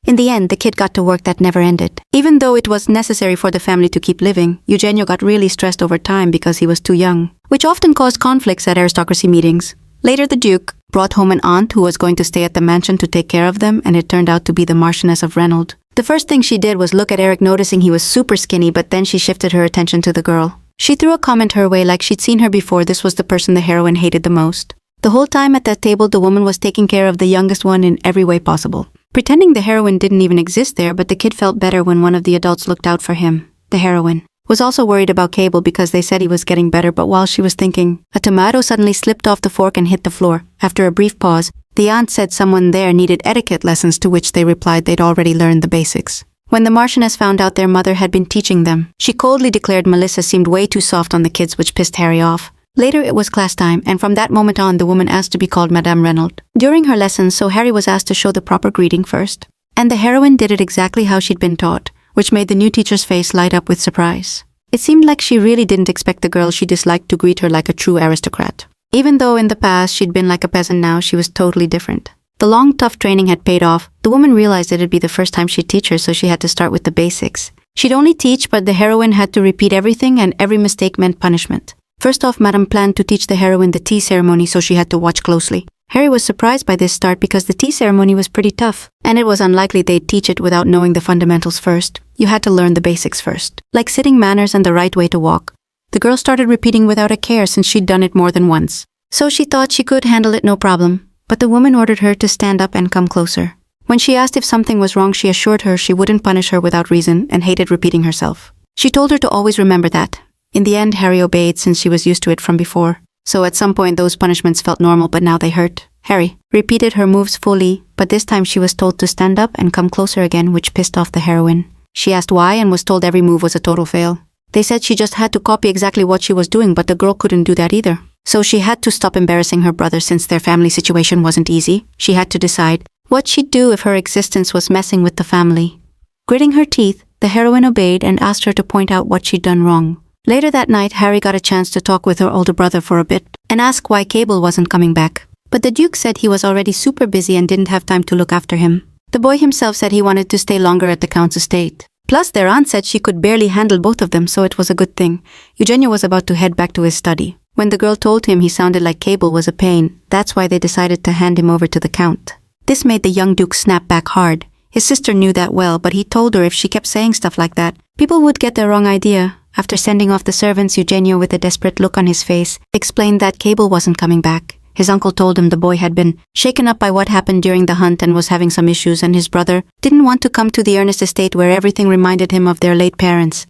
In the end, the kid got to work that never ended. Even though it was necessary for the family to keep living, Eugenio got really stressed over time because he was too young, which often caused conflicts at aristocracy meetings. Later, the Duke brought home an aunt who was going to stay at the mansion to take care of them, and it turned out to be the Marchioness of Reynolds. The first thing she did was look at Eric, noticing he was super skinny, but then she shifted her attention to the girl. She threw a comment her way like she'd seen her before. This was the person the heroine hated the most. The whole time at that table, the woman was taking care of the youngest one in every way possible, pretending the heroine didn't even exist there. But the kid felt better when one of the adults looked out for him. The heroine was also worried about Cable because they said he was getting better, but while she was thinking, a tomato suddenly slipped off the fork and hit the floor. After a brief pause, the aunt said someone there needed etiquette lessons, to which they replied they'd already learned the basics. When the Marchioness found out their mother had been teaching them, she coldly declared Melissa seemed way too soft on the kids, which pissed Harry off. Later it was class time, and from that moment on the woman asked to be called Madame Reynolds during her lessons, so Harry was asked to show the proper greeting first. And the heroine did it exactly how she'd been taught, which made the new teacher's face light up with surprise. It seemed like she really didn't expect the girl she disliked to greet her like a true aristocrat. Even though in the past she'd been like a peasant, now she was totally different. The long, tough training had paid off. The woman realized it'd be the first time she'd teach her, so she had to start with the basics. She'd only teach, but the heroine had to repeat everything, and every mistake meant punishment. First off, Madame planned to teach the heroine the tea ceremony, so she had to watch closely. Harry was surprised by this start because the tea ceremony was pretty tough, and it was unlikely they'd teach it without knowing the fundamentals first. You had to learn the basics first, like sitting manners and the right way to walk. The girl started repeating without a care since she'd done it more than once, so she thought she could handle it no problem. But the woman ordered her to stand up and come closer. When she asked if something was wrong, she assured her she wouldn't punish her without reason and hated repeating herself. She told her to always remember that. In the end, Harry obeyed since she was used to it from before. So at some point those punishments felt normal, but now they hurt. Harry repeated her moves fully, but this time she was told to stand up and come closer again, which pissed off the heroine. She asked why and was told every move was a total fail. They said she just had to copy exactly what she was doing, but the girl couldn't do that either. So she had to stop embarrassing her brother since their family situation wasn't easy. She had to decide what she'd do if her existence was messing with the family. Gritting her teeth, the heroine obeyed and asked her to point out what she'd done wrong. Later that night, Harry got a chance to talk with her older brother for a bit and ask why Cable wasn't coming back. But the Duke said he was already super busy and didn't have time to look after him. The boy himself said he wanted to stay longer at the Count's estate. Plus, their aunt said she could barely handle both of them, so it was a good thing. Eugenio was about to head back to his study. When the girl told him he sounded like Cable was a pain, that's why they decided to hand him over to the Count. This made the young Duke snap back hard. His sister knew that well, but he told her if she kept saying stuff like that, people would get the wrong idea. After sending off the servants, Eugenio, with a desperate look on his face, explained that Cable wasn't coming back. His uncle told him the boy had been shaken up by what happened during the hunt and was having some issues, and his brother didn't want to come to the Ernest estate where everything reminded him of their late parents.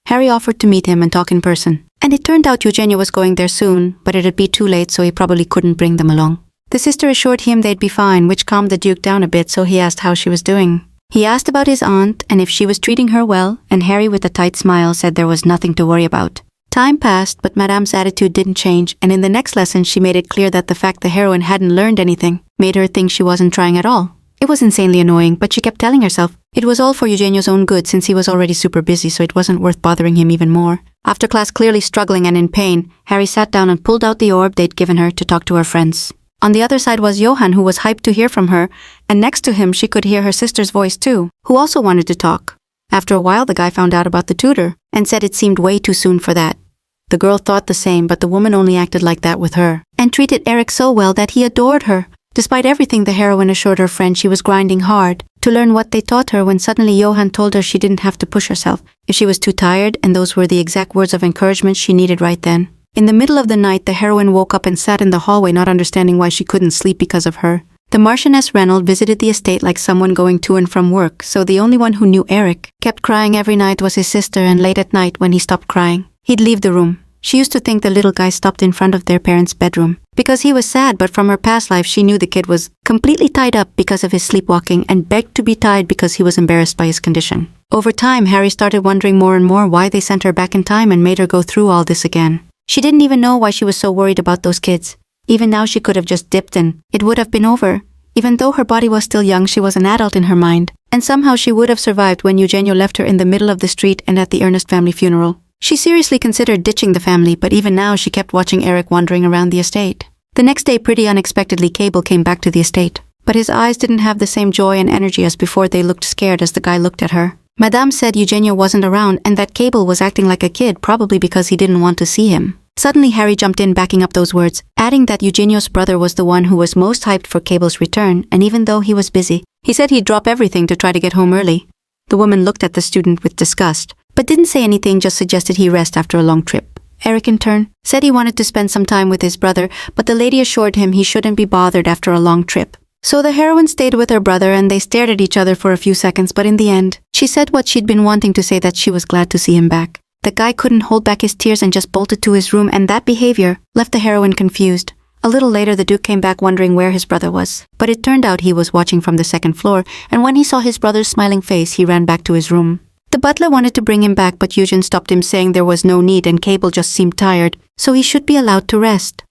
Harry offered to meet him and talk in person, and it turned out Eugenio was going there soon, but it'd be too late, so he probably couldn't bring them along. The sister assured him they'd be fine, which calmed the Duke down a bit, so he asked how she was doing. He asked about his aunt and if she was treating her well, and Harry, with a tight smile, said there was nothing to worry about. Time passed, but Madame's attitude didn't change, and in the next lesson she made it clear that the fact the heroine hadn't learned anything made her think she wasn't trying at all. It was insanely annoying, but she kept telling herself it was all for Eugenio's own good since he was already super busy, so it wasn't worth bothering him even more. After class, clearly struggling and in pain, Harry sat down and pulled out the orb they'd given her to talk to her friends. On the other side was Johann, who was hyped to hear from her, and next to him she could hear her sister's voice too, who also wanted to talk. After a while, the guy found out about the tutor and said it seemed way too soon for that. The girl thought the same, but the woman only acted like that with her and treated Eric so well that he adored her. Despite everything, the heroine assured her friend she was grinding hard to learn what they taught her when suddenly Johann told her she didn't have to push herself if she was too tired, and those were the exact words of encouragement she needed right then. In the middle of the night, the heroine woke up and sat in the hallway, not understanding why she couldn't sleep because of her. The Marchioness Reynolds visited the estate like someone going to and from work, so the only one who knew Eric kept crying every night was his sister, and late at night when he stopped crying, he'd leave the room. She used to think the little guy stopped in front of their parents' bedroom because he was sad, but from her past life she knew the kid was completely tied up because of his sleepwalking and begged to be tied because he was embarrassed by his condition. Over time, Harry started wondering more and more why they sent her back in time and made her go through all this again. She didn't even know why she was so worried about those kids. Even now she could have just dipped and it would have been over. Even though her body was still young, she was an adult in her mind, and somehow she would have survived when Eugenio left her in the middle of the street and at the Ernest family funeral. She seriously considered ditching the family, but even now she kept watching Eric wandering around the estate. The next day, pretty unexpectedly, Cable came back to the estate, but his eyes didn't have the same joy and energy as before. They looked scared as the guy looked at her. Madame said Eugenio wasn't around and that Cable was acting like a kid, probably because he didn't want to see him. Suddenly, Harry jumped in, backing up those words, adding that Eugenio's brother was the one who was most hyped for Cable's return, and even though he was busy, he said he'd drop everything to try to get home early. The woman looked at the student with disgust, but didn't say anything, just suggested he rest after a long trip. Eric, in turn, said he wanted to spend some time with his brother, but the lady assured him he shouldn't be bothered after a long trip. So the heroine stayed with her brother and they stared at each other for a few seconds, but in the end, she said what she'd been wanting to say, that she was glad to see him back. The guy couldn't hold back his tears and just bolted to his room, and that behavior left the heroine confused. A little later, the Duke came back wondering where his brother was, but it turned out he was watching from the second floor, and when he saw his brother's smiling face, he ran back to his room. The butler wanted to bring him back, but Eugene stopped him, saying there was no need and Cable just seemed tired, so he should be allowed to rest.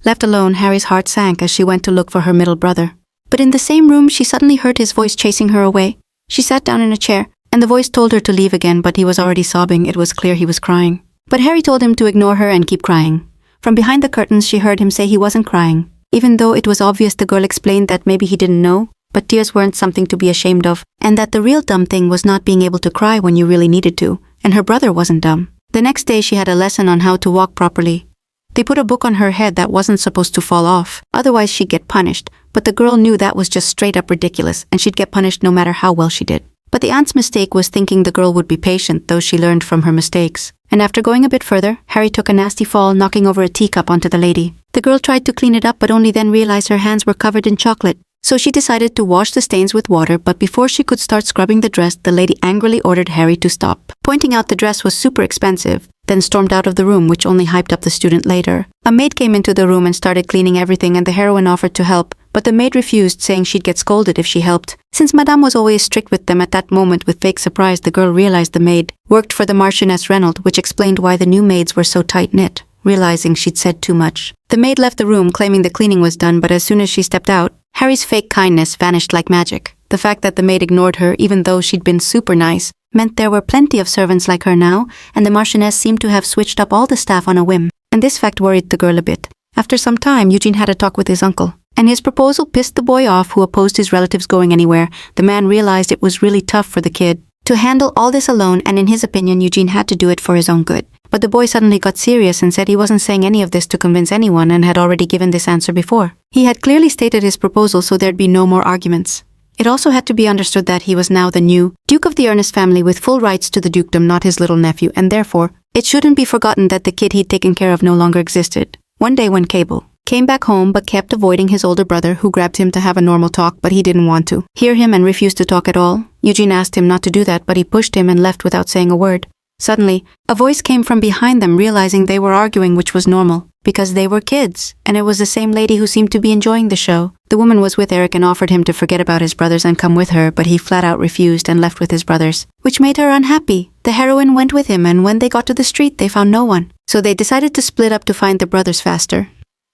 Left alone, Harry's heart sank as she went to look for her middle brother. But in the same room, she suddenly heard his voice chasing her away. She sat down in a chair, and the voice told her to leave again, but he was already sobbing. It was clear he was crying. But Harry told him to ignore her and keep crying. From behind the curtains, she heard him say he wasn't crying. Even though it was obvious, the girl explained that maybe he didn't know, but tears weren't something to be ashamed of, and that the real dumb thing was not being able to cry when you really needed to, and her brother wasn't dumb. The next day, she had a lesson on how to walk properly. They put a book on her head that wasn't supposed to fall off, otherwise she'd get punished, but the girl knew that was just straight up ridiculous, and she'd get punished no matter how well she did. But the aunt's mistake was thinking the girl would be patient, though she learned from her mistakes. And after going a bit further, Harry took a nasty fall, knocking over a teacup onto the lady. The girl tried to clean it up, but only then realized her hands were covered in chocolate. So she decided to wash the stains with water, but before she could start scrubbing the dress, the lady angrily ordered Harry to stop, pointing out the dress was super expensive, then stormed out of the room, which only hyped up the student later. A maid came into the room and started cleaning everything, and the heroine offered to help, but the maid refused, saying she'd get scolded if she helped. Since Madame was always strict with them, at that moment with fake surprise the girl realized the maid worked for the Marchioness Reynolds, which explained why the new maids were so tight-knit, realizing she'd said too much. The maid left the room claiming the cleaning was done, but as soon as she stepped out, Harry's fake kindness vanished like magic. The fact that the maid ignored her even though she'd been super nice meant there were plenty of servants like her now, and the Marchioness seemed to have switched up all the staff on a whim. And this fact worried the girl a bit. After some time, Eugene had a talk with his uncle, and his proposal pissed the boy off, who opposed his relatives going anywhere. The man realized it was really tough for the kid to handle all this alone, and in his opinion, Eugene had to do it for his own good. But the boy suddenly got serious and said he wasn't saying any of this to convince anyone and had already given this answer before. He had clearly stated his proposal, so there'd be no more arguments. It also had to be understood that he was now the new Duke of the Ernest family with full rights to the dukedom, not his little nephew, and therefore, it shouldn't be forgotten that the kid he'd taken care of no longer existed. One day when Cable came back home but kept avoiding his older brother, who grabbed him to have a normal talk, but he didn't want to hear him and refused to talk at all. Eugene asked him not to do that, but he pushed him and left without saying a word. Suddenly, a voice came from behind them, realizing they were arguing, which was normal, because they were kids, and it was the same lady who seemed to be enjoying the show. The woman was with Eric and offered him to forget about his brothers and come with her, but he flat out refused and left with his brothers, which made her unhappy. The heroine went with him, and when they got to the street, they found no one. So they decided to split up to find the brothers faster.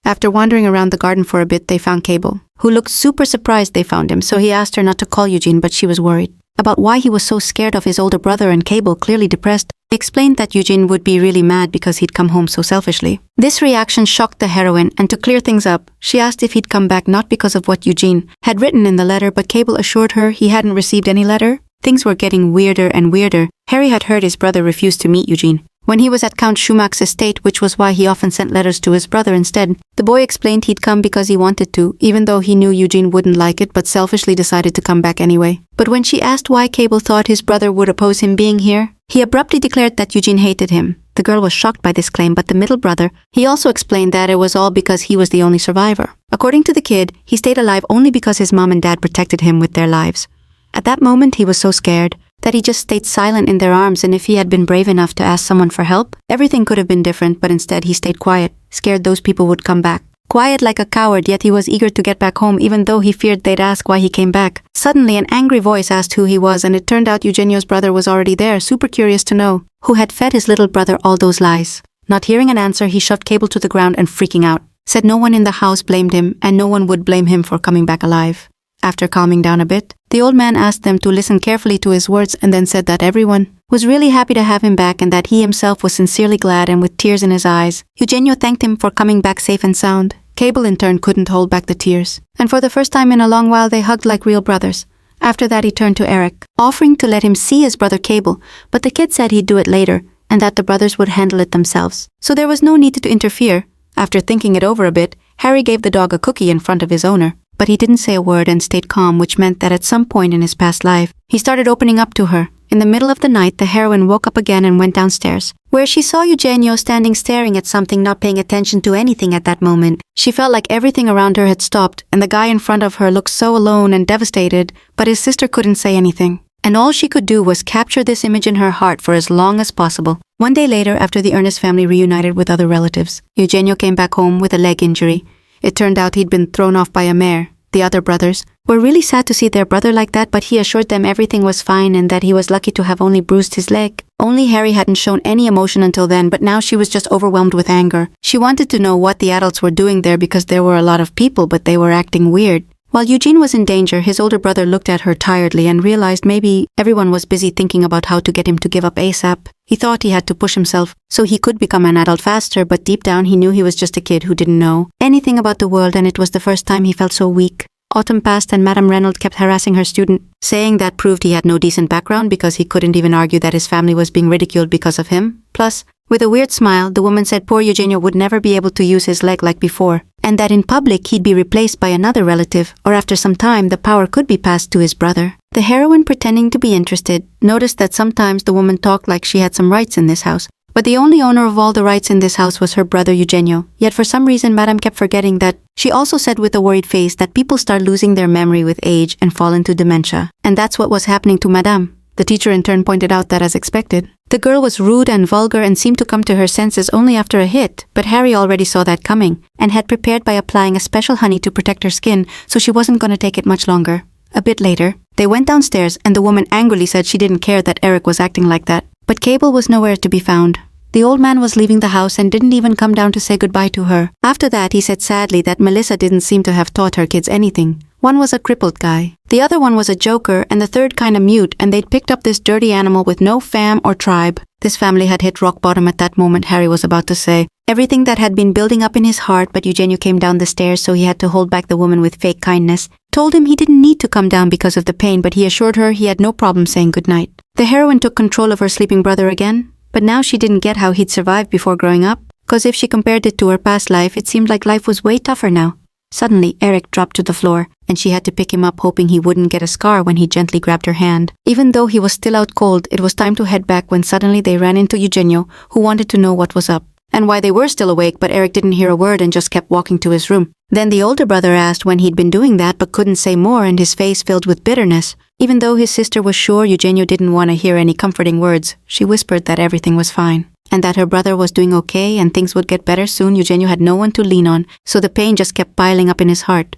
After wandering around the garden for a bit, they found Cable, who looked super surprised they found him, so he asked her not to call Eugene, but she was worried about why he was so scared of his older brother, and Cable, clearly depressed, explained that Eugene would be really mad because he'd come home so selfishly. This reaction shocked the heroine, and to clear things up, she asked if he'd come back not because of what Eugene had written in the letter, but Cable assured her he hadn't received any letter. Things were getting weirder and weirder. Harry had heard his brother refuse to meet Eugene when he was at Count Schumach's estate, which was why he often sent letters to his brother instead. The boy explained he'd come because he wanted to, even though he knew Eugene wouldn't like it, but selfishly decided to come back anyway. But when she asked why Cable thought his brother would oppose him being here, he abruptly declared that Eugene hated him. The girl was shocked by this claim, but the middle brother, he also explained that it was all because he was the only survivor. According to the kid, he stayed alive only because his mom and dad protected him with their lives. At that moment, he was so scared that he just stayed silent in their arms, and if he had been brave enough to ask someone for help, everything could have been different, but instead he stayed quiet, scared those people would come back. Quiet like a coward, yet he was eager to get back home even though he feared they'd ask why he came back. Suddenly, an angry voice asked who he was, and it turned out Eugenio's brother was already there, super curious to know who had fed his little brother all those lies. Not hearing an answer, he shoved Cable to the ground and, freaking out, said no one in the house blamed him, and no one would blame him for coming back alive. After calming down a bit, the old man asked them to listen carefully to his words and then said that everyone was really happy to have him back and that he himself was sincerely glad, and with tears in his eyes, Eugenio thanked him for coming back safe and sound. Cable in turn couldn't hold back the tears, and for the first time in a long while they hugged like real brothers. After that he turned to Eric, offering to let him see his brother Cable, but the kid said he'd do it later and that the brothers would handle it themselves. So there was no need to interfere. After thinking it over a bit, Harry gave the dog a cookie in front of his owner. But he didn't say a word and stayed calm, which meant that at some point in his past life, he started opening up to her. In the middle of the night, the heroine woke up again and went downstairs, where she saw Eugenio standing staring at something, not paying attention to anything at that moment. She felt like everything around her had stopped, and the guy in front of her looked so alone and devastated, but his sister couldn't say anything. And all she could do was capture this image in her heart for as long as possible. One day later, after the Ernest family reunited with other relatives, Eugenio came back home with a leg injury. It turned out he'd been thrown off by a mare. The other brothers were really sad to see their brother like that, but he assured them everything was fine and that he was lucky to have only bruised his leg. Only Harry hadn't shown any emotion until then, but now she was just overwhelmed with anger. She wanted to know what the adults were doing there because there were a lot of people, but they were acting weird. While Eugene was in danger, his older brother looked at her tiredly and realized maybe everyone was busy thinking about how to get him to give up ASAP. He thought he had to push himself so he could become an adult faster, but deep down he knew he was just a kid who didn't know anything about the world, and it was the first time he felt so weak. Autumn passed and Madame Reynolds kept harassing her student, saying that proved he had no decent background because he couldn't even argue that his family was being ridiculed because of him. Plus, with a weird smile, the woman said poor Eugenio would never be able to use his leg like before, and that in public he'd be replaced by another relative, or after some time the power could be passed to his brother. The heroine, pretending to be interested, noticed that sometimes the woman talked like she had some rights in this house, But the only owner of all the rights in this house was her brother Eugenio. Yet for some reason Madame kept forgetting that. She also said with a worried face that people start losing their memory with age and fall into dementia. And that's what was happening to Madame. The teacher in turn pointed out that as expected. The girl was rude and vulgar and seemed to come to her senses only after a hit, but Harry already saw that coming, and had prepared by applying a special honey to protect her skin, so she wasn't going to take it much longer. A bit later, they went downstairs and the woman angrily said she didn't care that Eric was acting like that. But Cable was nowhere to be found. The old man was leaving the house and didn't even come down to say goodbye to her. After that, he said sadly that Melissa didn't seem to have taught her kids anything. One was a crippled guy. The other one was a joker, and the third kinda mute, and they'd picked up this dirty animal with no fam or tribe. This family had hit rock bottom at that moment, Harry was about to say. Everything that had been building up in his heart, but Eugenio came down the stairs, so he had to hold back the woman with fake kindness. Told him he didn't need to come down because of the pain, but he assured her he had no problem saying goodnight. The heroine took control of her sleeping brother again, but now she didn't get how he'd survived before growing up, cause if she compared it to her past life, it seemed like life was way tougher now. Suddenly, Eric dropped to the floor, and she had to pick him up hoping he wouldn't get a scar when he gently grabbed her hand. Even though he was still out cold, it was time to head back when suddenly they ran into Eugenio, who wanted to know what was up, and why they were still awake, but Eric didn't hear a word and just kept walking to his room. Then the older brother asked when he'd been doing that but couldn't say more, and his face filled with bitterness. Even though his sister was sure Eugenio didn't want to hear any comforting words, she whispered that everything was fine, and that her brother was doing okay and things would get better soon. Eugenio had no one to lean on, so the pain just kept piling up in his heart.